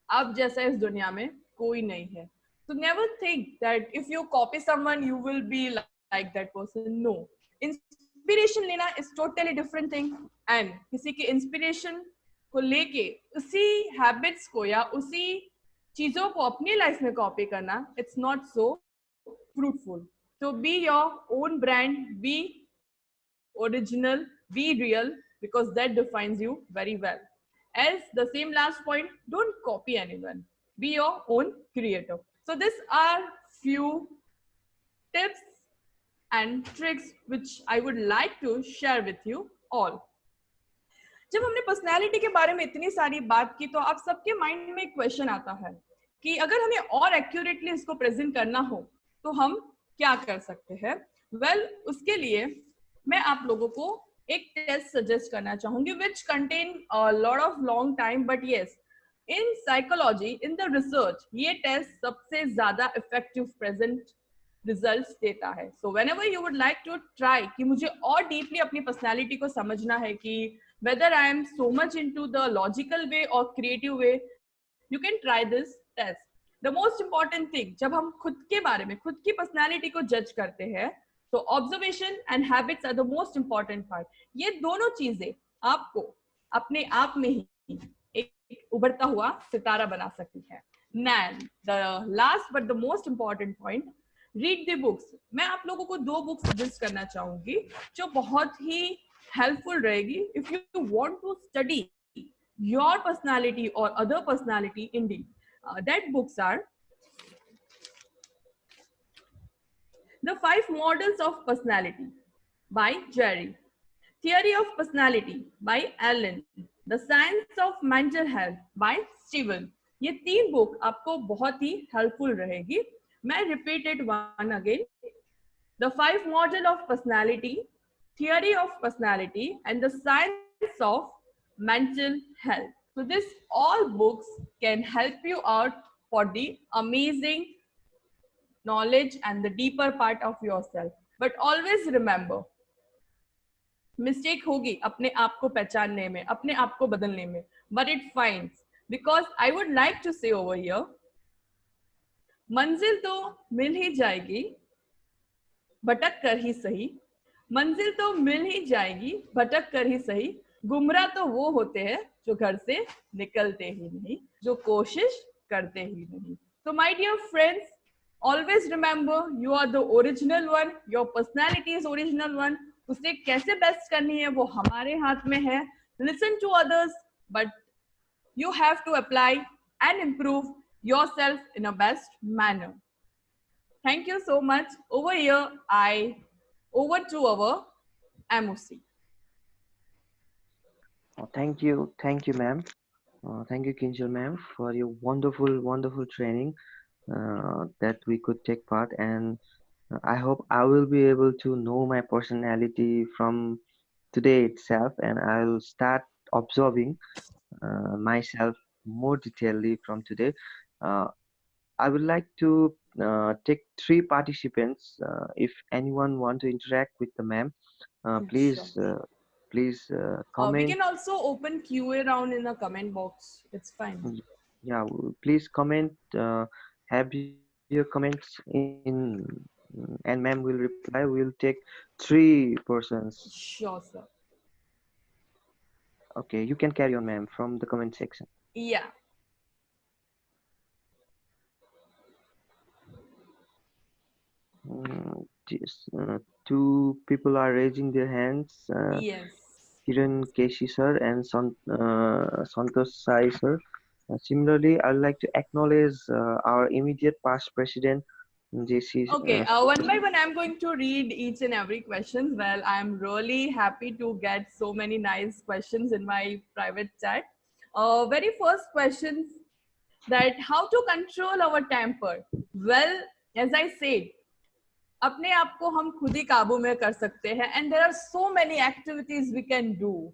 अब जैसा इस दुनिया में कोई नहीं है। So never think that if you copy someone you will be like that person. No, inspiration लेना is totally different thing, and किसी के inspiration को लेके उसी habits को या उसी चीजों को अपनी लाइफ में कॉपी करना, it's not so fruitful. So be your own brand, be original, be real, because that defines you very well. As the same last point, don't copy anyone. Be your own creator. So these are few tips and tricks which I would like to share with you all. जब हमने personality के बारे में इतनी सारी बात की तो आप सबके माइंड में एक क्वेश्चन आता है कि अगर हमें और एक्यूरेटली इसको प्रेजेंट करना हो तो हम क्या कर सकते हैं। वेल, उसके लिए मैं आप लोगों को एक टेस्ट सजेस्ट करना चाहूंगी which contain lot of long time, but yes, in psychology, in the research, ये टेस्ट सबसे ज्यादा इफेक्टिव प्रेजेंट रिजल्ट्स देता है। So whenever you would like to try कि मुझे और डीपली अपनी पर्सनैलिटी को समझना है कि whether I am so much into the logical way or creative way, you can try this test. The most important thing, जब हम खुद के बारे में, खुद की पर्सनैलिटी को जज करते हैं तो observation and habits are the most important part. ये दोनों चीजें आपको अपने आप में ही एक उभरता हुआ सितारा बना सकती है। And the last but the most important point, read the books. मैं आप लोगों को 2 बुक्स सजेस्ट करना चाहूंगी जो बहुत ही helpful रहेगी if you want to study your personality or other personality in deep. That books are The 5 Models of Personality by Jerry, Theory of Personality by Alan, The Science of Mental Health by Steven. ये 3 book आपको बहुत ही helpful रहेगी। मैं repeated one again, The 5 Model of Personality, Theory of Personality, and The Science of Mental Health. So this all books can help you out for the amazing knowledge and the deeper part of yourself. But always remember, mistake होगी अपने आप को पहचानने में, अपने आप को बदलने में, but it finds, because I would like to say over here, मंजिल तो मिल ही जाएगी भटक कर ही सही, मंजिल तो मिल ही जाएगी भटक कर ही सही, गुमराह तो वो होते हैं जो घर से निकलते ही नहीं, जो कोशिश करते ही नहीं। So my dear friends, always remember you are the original one, your personality is original one. उसे कैसे बेस्ट करनी है वो हमारे हाथ में है। Listen to others, but you have to apply and improve yourself in a best manner. Thank you so much. Over here, over to our MOC. Thank you, ma'am. Thank you, Kinjal ma'am, for your wonderful training that we could take part. And I hope I will be able to know my personality from today itself, and I'll start observing myself more detailedly from today. I would like to take 3 participants. If anyone want to interact with the ma'am, please Sure. please We comment. can also open QA round in the comment box. It's fine. Yeah, please comment, have your comments in, and ma'am will reply. We'll take 3 persons. Sure, sir. Okay, you can carry on, ma'am, from the comment section. Yeah. Just, 2 people are raising their hands. Yes. Kiran Keshi sir and Santosh Sai sir. Similarly, I'd like to acknowledge our immediate past president, JC. Okay, one by one, I'm going to read each and every question. Well, I'm really happy to get so many nice questions in my private chat. Very first question, that how to control our temper. Well, as I said, अपने आप को हम खुद ही काबू में कर सकते हैं, and there are so many activities we can do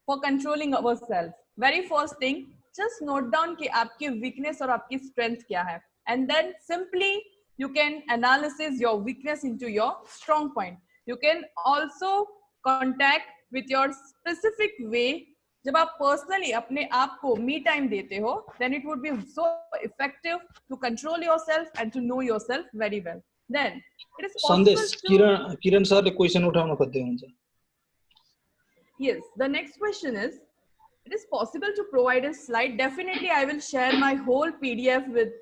for controlling ourselves. very first thing, just note down कि आपकी weakness और आपकी strength क्या है, and then simply you can analyze your weakness into your strong point. You can also contact with your specific way. जब आप personally अपने आप को मी टाइम देते हो, then it would be so effective to control yourself and to know yourself very well. Then it is संदेश possible to किरण सरले question उठाउन खोज्दै हुन्छ. yes, the next question is, it is possible to provide a slide. Definitely I will share my whole PDF with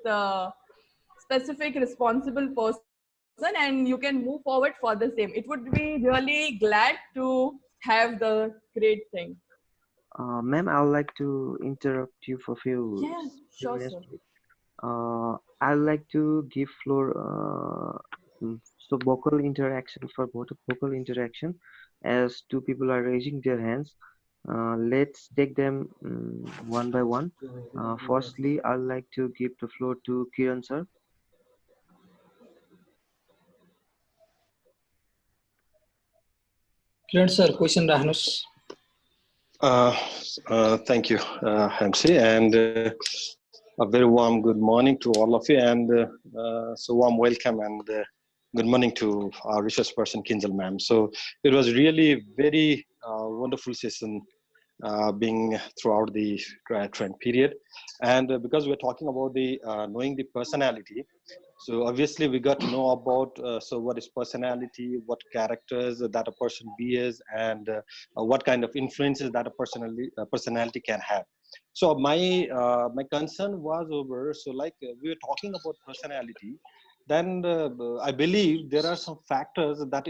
specific responsible person and you can move forward for the same. It would be really glad to have the great thing. Ma'am, I would like to interrupt you for few Yeah, sure, minutes. sir. I'd like to give floor so vocal interaction for vocal interaction, as two people are raising their hands. Let's take them one by one. Firstly, I'd like to give the floor to Kiran sir. Kiran sir question राख्नुस्. Thank you, MC, and a very warm good morning to all of you, and so warm welcome and good morning to our research person Kinjal ma'am. So it was really very wonderful session being throughout the trend period, and because we're talking about the knowing the personality. So obviously we got to know about so what is personality, what characters that a person is, and what kind of influences that a personality can have. So my concern was over, so like we were talking about personality, then I believe there are some factors that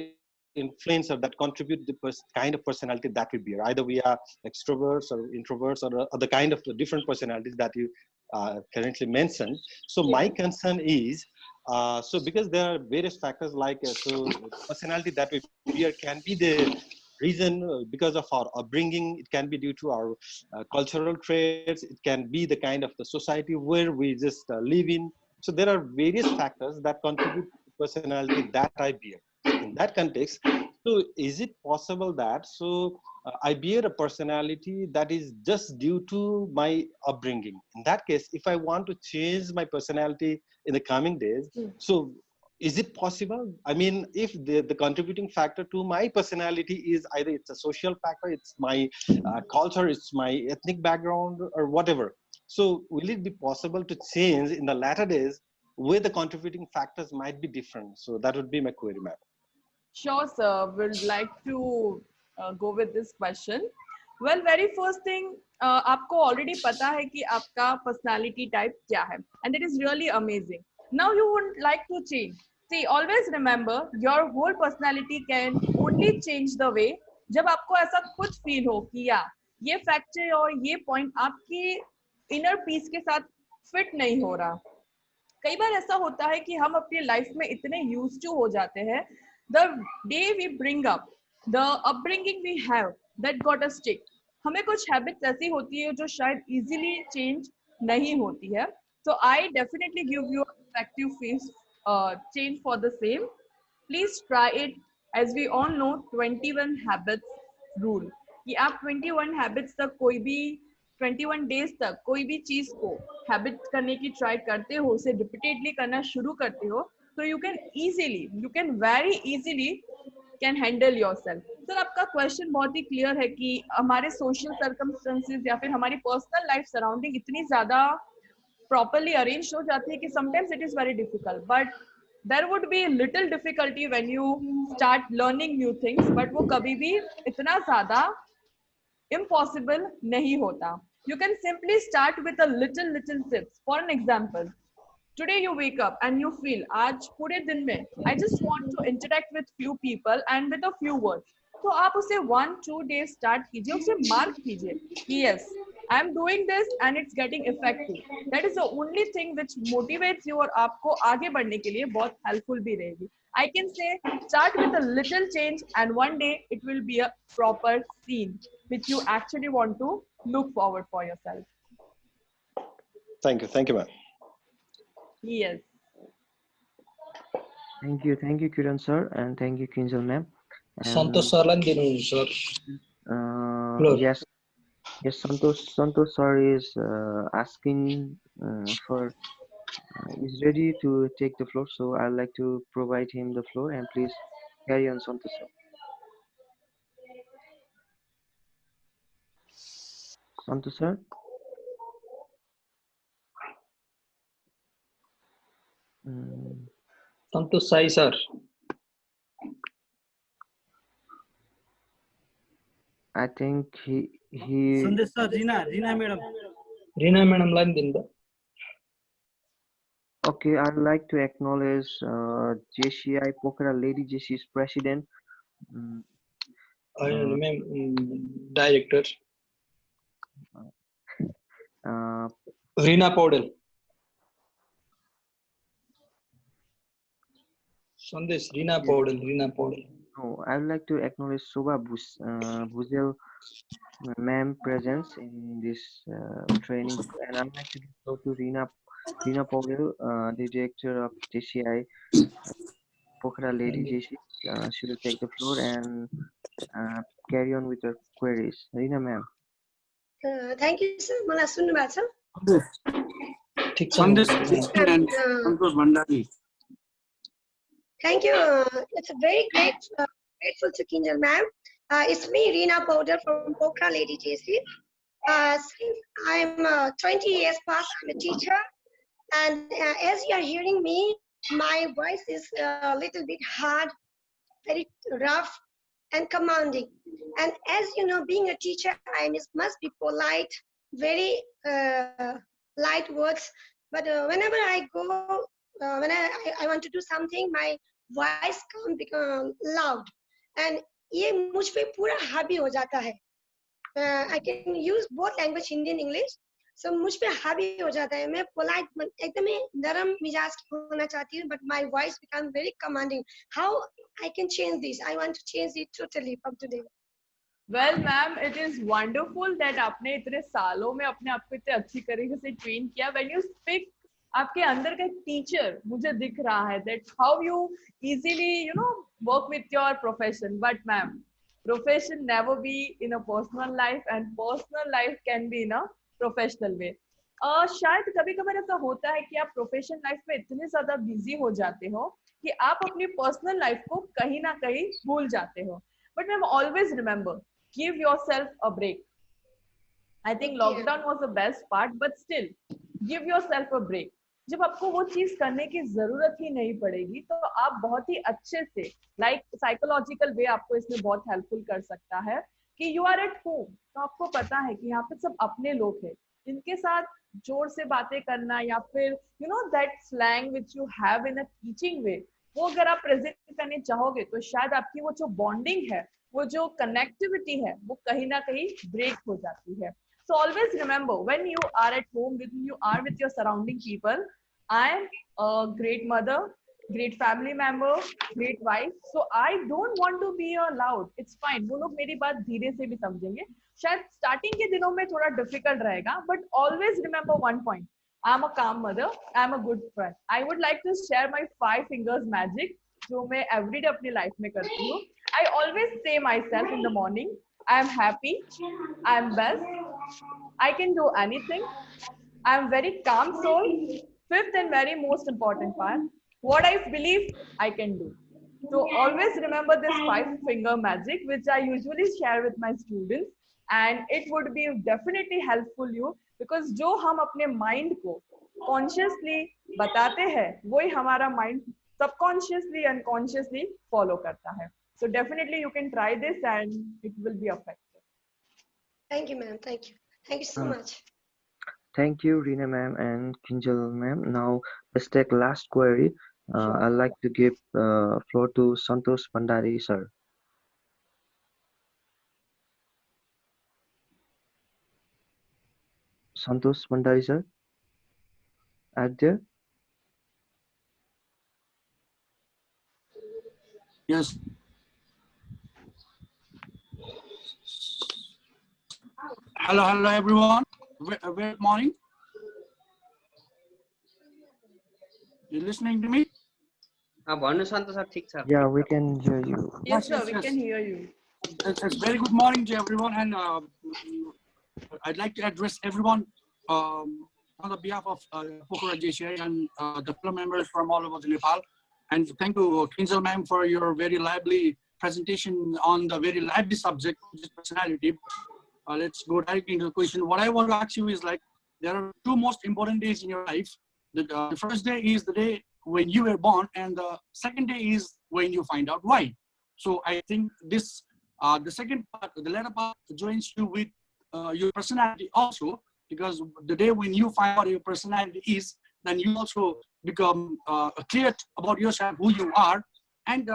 influence or that contribute the kind of personality that we bear. Either we are extroverts or introverts or other kind of different personalities that you currently mentioned. So my concern is, so because there are various factors like so personality that we bear can be the reason because of our upbringing. It can be due to our cultural traits. It can be the kind of the society where we just live in. So there are various factors that contribute to personality that I bear. In that context, so is it possible that I bear a personality that is just due to my upbringing? In that case, if I want to change my personality in the coming days, so is it possible? I mean, if the contributing factor to my personality is either it's a social factor, it's my culture, it's my ethnic background or whatever. So will it be possible to change in the latter days where the contributing factors might be different? So that would be my query, ma'am. Sure, sir. Would like to go with this question. Well, very first thing, आपको already पता है कि आपका personality type क्या है, and it is really amazing. Now you would like to change. See, always remember, your whole personality can only change the way जब आपको ऐसा खुद feel हो कि या ये factor और ये point आपकी inner peace के साथ fit नहीं हो रहा. कई बार ऐसा होता है कि हम अपनी लाइफ में इतने यूज्ड टू हो जाते हैं, the day we bring up, the upbringing we have, that got us stick. हमें कुछ हैबिट्स ऐसी होती है जो शायद इजीली चेंज नहीं होती है. So I definitely give you effective face change for the same. Please try it. As we all know 21 habits rule, कि आप 21 हैबिट्स तक कोई भी 21 डेज तक कोई भी चीज को हैबिट करने की ट्राई करते हो, उसे रिपीटेडली करना शुरू करते हो, तो you can very easily can handle yourself. Sir, आपका क्वेश्चन बहुत ही क्लियर है कि हमारे सोशल सर्कमस्टेंसेस या फिर हमारी पर्सनल लाइफ सराउंडिंग इतनी ज्यादा प्रॉपरली अरेंज हो जाती है कि sometimes it is very difficult, but there would be little difficulty when you start learning new things, but वो कभी भी इतना ज्यादा impossible nahi hota. You can simply start with a little tips. For an example, today you wake up and you feel aaj pure din mein I just want to interact with few people and with a few words. तो आप उसे 1-2 days start कीजिए, उसे mark कीजिए कि yes, I am doing this and it's getting effective. That is the only thing which motivates you और आपको आगे बढ़ने के लिए बहुत helpful भी रहेगी. I can say start with a little change and one day it will be a proper scene which you actually want to look forward for yourself. Thank you, ma'am. Yes. Thank you, Kiran sir, and thank you, Kinjal ma'am. सन्तोष सरलाई दिनु sir. Yes. Yes, Santosh sir is asking for is ready to take the floor, so I'd like to provide him the floor, and please carry on, Santosh sir. Santosh sir. Mm, Santosh Sai sir. I think he Sandesh sir, Reena madam. Reena madam line din da. Okay, I'd like to acknowledge JCI Pokhara Lady JC's president. Mm, Director uh, Reena Paudel. Sandesh Reena Paudel. no, I'd like to acknowledge Shobha Bhuzel ma'am presence in this training, and I'd like to give floor to Reena Paul, the director of JCI Pokhara Lady JC. She will take the floor and carry on with her queries. Reena ma'am. Thank you, sir. Mala sunnu bhaeko छ? ठीक छ Sandesh and Santosh Bhandari. Thank you. It's very grateful to Kinjal ma'am. It's me, Reena Powder from Pokhara Lady JC. Since I'm 20 years past, I'm a teacher, and as you are hearing me, my voice is a little bit hard, very rough, and commanding. And as you know, being a teacher, I must be polite, very light words. But whenever I go, when I want to do something, my voice can become loud, and ये मुझ पे पूरा हावी हो जाता है. I can use both language, Hindi and English. So मुझ पे हावी हो जाता है. मैं polite, एकदम नरम मिजाज की होना चाहती हूँ, but my voice becomes very commanding. How I can change this? I want to change it totally from today. Well, ma'am, it is wonderful that आपने इतने सालों में अपने आप को इतने अच्छी तरीके से ट्रेन किया. When you speak, आपके अंदर का टीचर मुझे दिख रहा है. That how you easily, work with your profession. But ma'am, profession never be in a personal life, and personal life can be in a professional way. शायद कभी कभार ऐसा होता है कि आप प्रोफेशनल लाइफ में इतने ज्यादा बिजी हो जाते हो कि आप अपनी पर्सनल लाइफ को कहीं ना कहीं भूल जाते हो. But ma'am, always remember, give yourself a break. I think lockdown was the best part, but still, give yourself a break. जब आपको वो चीज करने की जरूरत ही नहीं पड़ेगी तो आप बहुत ही अच्छे से साइकोलॉजिकल वे आपको इसमें बहुत हेल्पफुल कर सकता है कि यू आर एट होम, तो आपको पता है कि यहाँ पे सब अपने लोग हैं, इनके साथ जोर से बातें करना या फिर that slang which you have in a teaching way, वो अगर आप प्रेजेंट करने चाहोगे तो शायद आपकी वो जो बॉन्डिंग है, वो जो कनेक्टिविटी है, वो कहीं ना कहीं ब्रेक हो जाती है. So always remember, when you are at home, when you are with your surrounding people, I am a great mother, great family member, great wife. So I don't want to be loud. It's fine. वो लोग मेरी बात धीरे से भी समझेंगे. शायद starting के दिनों में थोड़ा डिफिकल्ट रहेगा, but always remember one point. I'm a calm mother. I'm a good friend. I would like to share my 5 fingers magic, जो मैं everyday अपनी लाइफ में करती हूँ. I always say myself in the morning, I am happy, I am best, I can do anything, I am very calm soul. Fifth and very most important part, what I believe I can do. So always remember this 5 finger magic, which I usually share with my students, and it would be definitely helpful you, because जो हम अपने mind को consciously बताते हैं, वही हमारा mind subconsciously unconsciously follow करता है. So definitely you can try this and it will be effective. Thank you, ma'am. Thank you. Thank you so much. Thank you, Reena ma'am and Kinjal ma'am. Now let's take last query. I'd like to give floor to Santosh Bhandari sir. Santosh Bhandari sir, are there? Yes. Hello everyone. Very morning. You listening to me? भन्नु सन्तोष sir, ठिक छ. Yeah, we can hear you. Yes, sir, Yes, we yes. can hear you. It's very good morning to everyone, and I'd like to address everyone on the behalf of Pokhara JCI and the fellow members from all over the Nepal. And thank you, Kinjal ma'am, for your very lively presentation on the very lively subject, which is personality. Let's go directly into the question. What I want to ask you is, like, there are two most important days in your life. The first day is the day when you were born, and the second day is when you find out why. So I think this, the second part, the latter part, joins you with your personality also, because the day when you find out your personality is, then you also become clear about yourself, who you are. And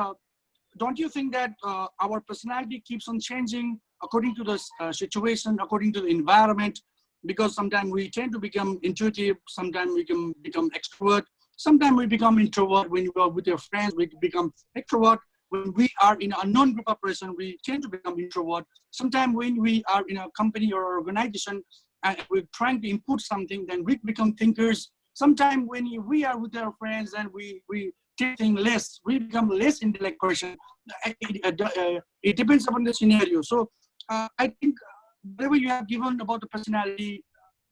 don't you think that our personality keeps on changing according to the situation, according to the environment? Because sometimes we tend to become intuitive, sometimes we can become extrovert, sometimes we become introvert. When you are with your friends, we become extrovert. When we are in an unknown group of person, we tend to become introvert. Sometimes when we are in a company or organization and we're trying to input something, then we become thinkers. Sometimes when we are with our friends and we take things less, we become less intellect person. It depends upon the scenario. So I think whatever you have given about the personality,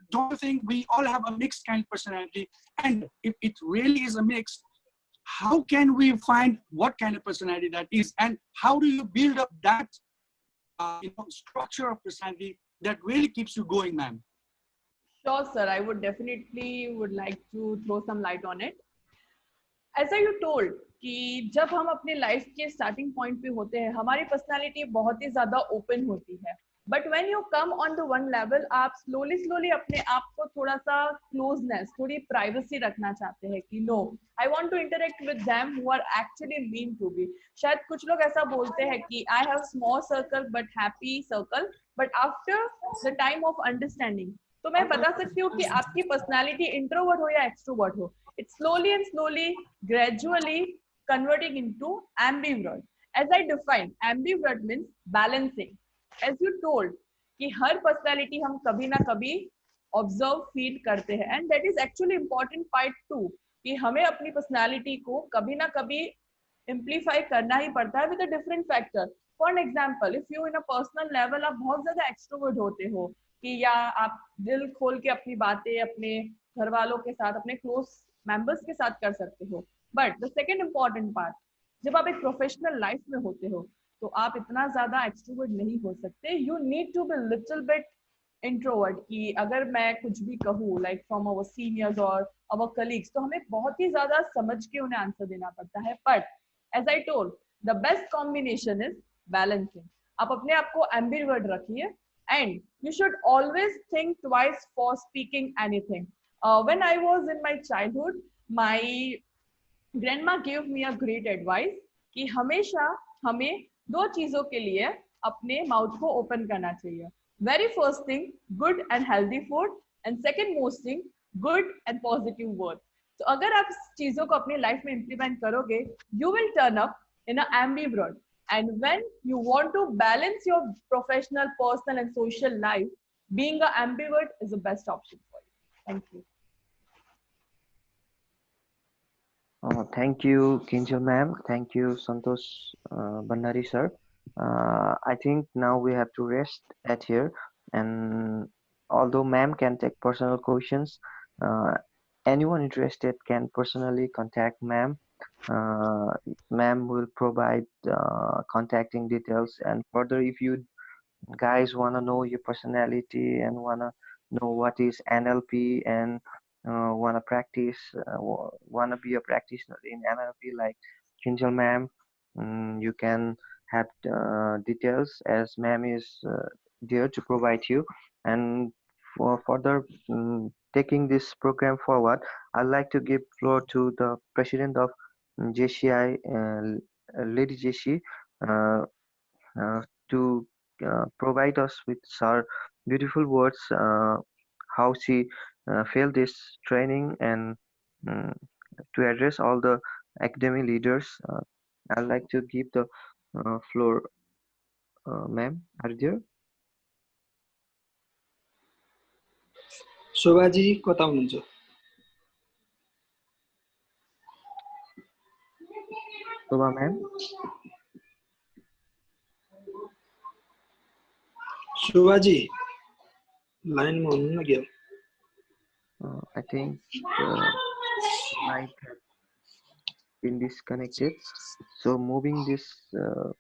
don't you think we all have a mixed kind of personality? And if it really is a mix, how can we find what kind of personality that is? And how do you build up that structure of personality that really keeps you going, ma'am? Sure, sir. I would definitely would like to throw some light on it. ऐसा you told कि जब हम अपने life के starting point पे होते हैं, हमारी पर्सनालिटी बहुत ही ज्यादा ओपन होती है. But when you come on the one level, आप स्लोली अपने आप को थोड़ा सा क्लोजनेस, थोड़ी प्राइवेसी रखना चाहते हैं कि no, I want to interact with them who are actually mean to be. शायद कुछ लोग ऐसा बोलते हैं कि I have small circle but happy circle, but after the time of understanding, तो मैं बता सकती हूँ कि आपकी पर्सनालिटी इंट्रोवर्ट हो या एक्सट्रोवर्ट हो, it's slowly and slowly, gradually converting into ambivert. As I define, ambivert means balancing. As you told कि हर personality हम कभी ना कभी observe, feel करते हैं, and that is actually important part too, कि हमें अपनी personality को कभी ना कभी amplify करना ही पड़ता है with a different factor. For an example, if you in a personal level आप बहुत ज्यादा extrovert होते हो कि या आप दिल खोल के अपनी बातें अपने घर वालों के साथ, अपने क्लोज मेंबर्स के साथ कर सकते हो, but the second important part, जब आप एक प्रोफेशनल लाइफ में होते हो तो आप इतना ज्यादा एक्सट्रोवर्ट नहीं हो सकते. You need to be little bit introvert, कि अगर मैं कुछ भी कहूँ लाइक फ्रॉम अवर सीनियर्स और अवर कलीग्स, तो हमें बहुत ही ज्यादा समझ के उन्हें आंसर देना पड़ता है. But as I told, the best combination is balancing. आप अपने आप को एम्बिवर्ट रखिए, and you should always think twice for speaking anything. When I was in my childhood, my grandma gave me a great advice कि हमेशा हमें दो चीजों के लिए अपने माउथ को ओपन करना चाहिए. Very first thing, good and healthy food, and second most thing, good and positive words. तो अगर आप चीजों को अपनी लाइफ में इम्प्लीमेंट करोगे, you will turn up in an ambivert. And when you want to balance your professional, personal, and social life, being an ambivert is the best option for you. Thank you. Thank you, Kinjal ma'am. Thank you, Santosh Bandari sir. I think now we have to rest at here. And although ma'am can take personal questions, anyone interested can personally contact ma'am. Ma'am will provide contacting details, and further if you guys want to know your personality and want to know what is NLP and want to practice, want to be a practitioner in NLP like Kinjal ma'am, you can have details as ma'am is there to provide you. And for further taking this program forward, I'd like to give floor to the president of JCI, Lady JC, to provide us with her beautiful words, how she failed this training, and to address all the academic leaders. I'd like to give the floor. Ma'am, are you there? शोभाजी कता हुनुहुन्छ? Shobha ma'am. शोभाजी Line में हुनु न क्या? I think might have been disconnected. So moving this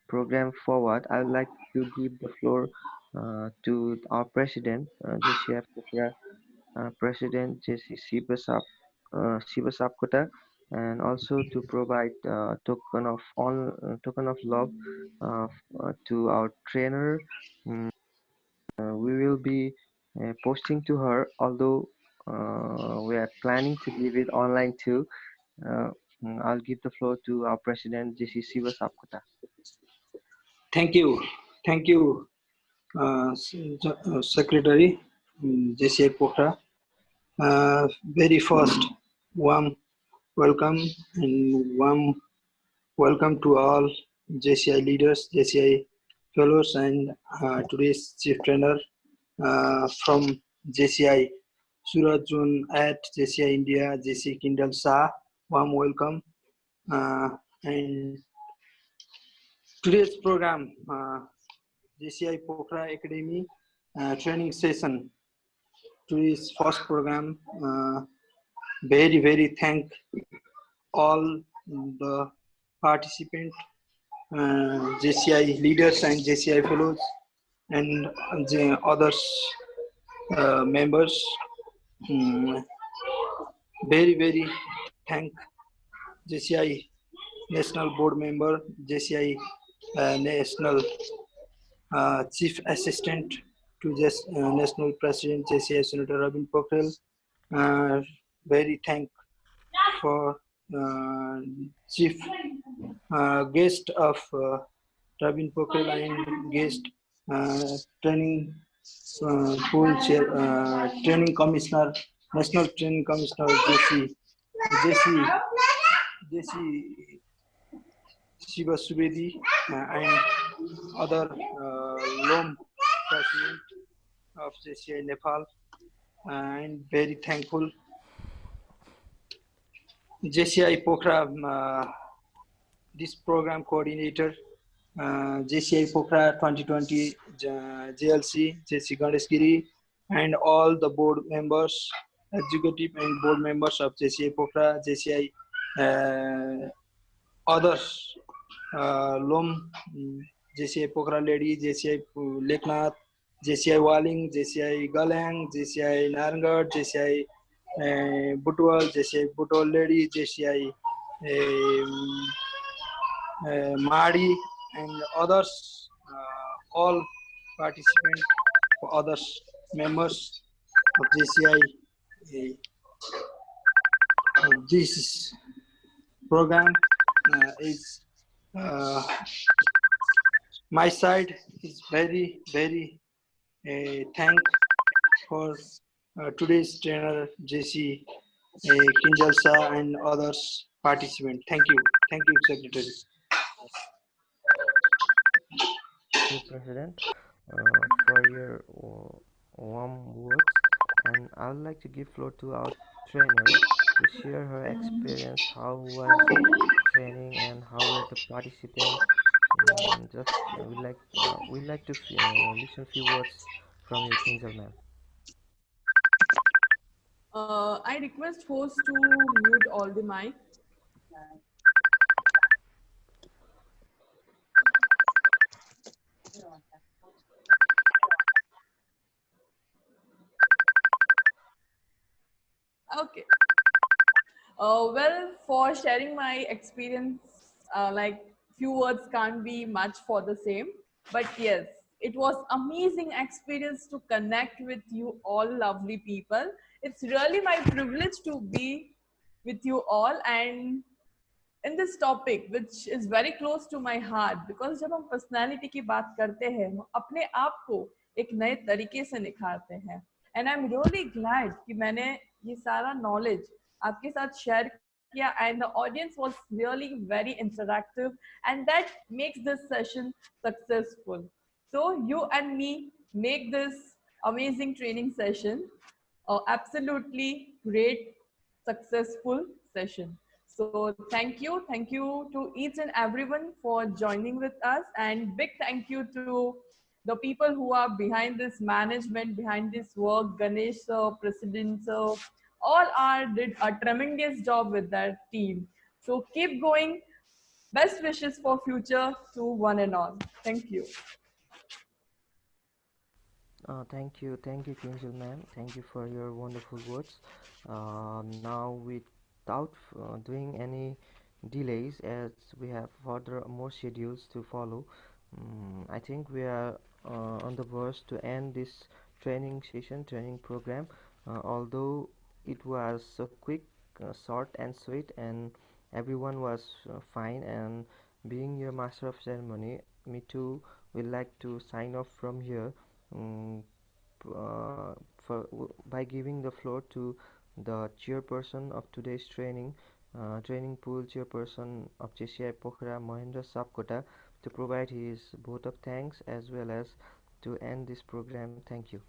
program forward, I would like to give the floor to our president, JCI Pokra President JC Shivasapkota, and also to provide token of love to our trainer. We will be posting to her, although we are planning to give it online too. Uh, I'll give the floor to our president, JC Shivasapkota. Thank you, Secretary JCI Pokhara. Very first, warm welcome and warm welcome to all JCI leaders, JCI fellows, and today's chief trainer from JCI Suraj Jun at JCI India, JCI Kindle Shah. Warm welcome. And today's program, JCI Pokhara Academy training session. Today's first program. Very thank all the participants, JCI leaders and JCI fellows, and the others members. Very thank JCI National Board Member, JCI National Chief Assistant to National President JCI Senator Ravin Pokhrel. Very thank for chief guest of Ravin Pokhrel and guest training training commissioner, National Training Commissioner JC Shiva Subedi and other LOM president of JCI Nepal, and very thankful JCI Pokhara, this program coordinator, JCI Pokhara 2020 JLC, JC Ganeshgiri, and all the board members, executive and board members of JCI Pokhara, JCI others, LOM, JCI Pokhara Lady, JCI Leknath, JCI Waling, JCI Galang, JCI Narangarh, JCI Butwal, JCI Butwal Lady, JCI Madi, and others, all participants, others members of JCI. This program is my side is very thank for today's trainer JC Kinjal Shah and others participants. Thank you, Secretary. Thank you, President, for your warm words, and I would like to give floor to our trainer to share her experience, how was training and how were the participants. Just we'd like to listen few words from you, Kinjal ma'am. I request host to mute all the mic. Okay. Well, for sharing my experience, like few words can't be much for the same, but yes, it was amazing experience to connect with you all lovely people. It's really my privilege to be with you all and in this topic which is very close to my heart, because जब हम personality की बात करते हैं हम अपने आप को एक नए तरीके से निखारते हैं, and I'm really glad कि मैंने ये सारा knowledge आपके साथ share किया, and the audience was really very interactive, and that makes this session successful. So you and me make this amazing training session absolutely great, successful session. So thank you to each and everyone for joining with us, and big thank you to the people who are behind this management, behind this work, Ganesh sir, President sir, all are did a tremendous job with that team. So keep going. Best wishes for future to one and all. Thank you. Thank you, Kinjal ma'am. Thank you for your wonderful words. Now, without doing any delays, as we have further more schedules to follow, I think we are on the verge to end this training session, training program. Although it was so quick, short and sweet, and everyone was fine. And being your master of ceremony, me too will like to sign off from here. Um, by giving the floor to the chairperson of today's training pool chairperson of JCI Pokhara, Mahendra Sapkota, to provide his vote of thanks as well as to end this program. Thank you.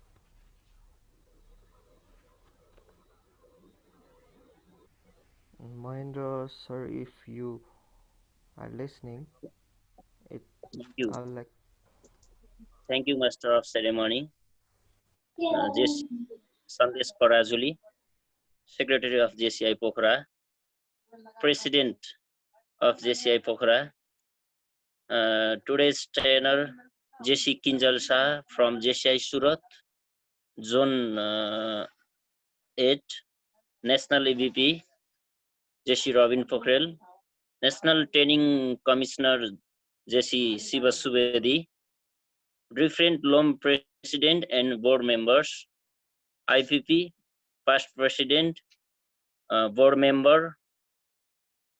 Mahendra sir, if you are listening, it Thank you. I'll like. Thank you, Master of Ceremony. This Sandesh Parajuli, Secretary of JCI Pokhara, President of JCI Pokhara, today's trainer JC Kinjal Shah from JCI Surat, Zone 8, National EVP JC Robin Pokhrel, National Training Commissioner JC Siva Subedi, different LOM President and Board members, IPP, past President, Board member,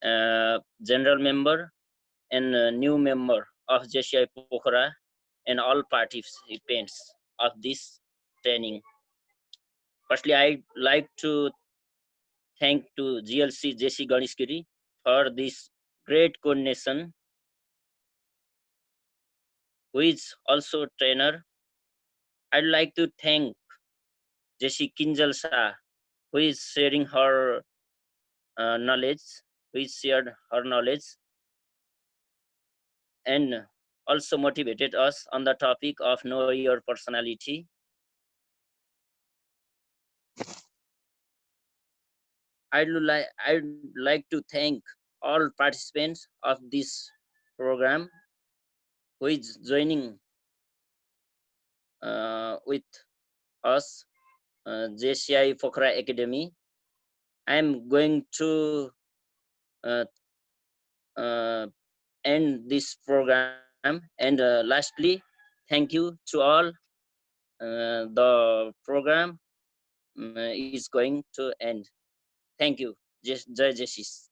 General member, and new member of JCI Pokhara, and all participants of this training. Firstly, I'd like to thank to GLC JC Ganeshgiri for this great coordination, who is also trainer. I'd like to thank JC Kinjal Shah, who is sharing her knowledge, who shared her knowledge, and also motivated us on the topic of know your personality. I'd like to thank all participants of this program who is joining with us, JCI Pokhara Academy. I'm going to uh, end this program, and lastly, thank you to all. The program is going to end. Thank you. Jai Jashis.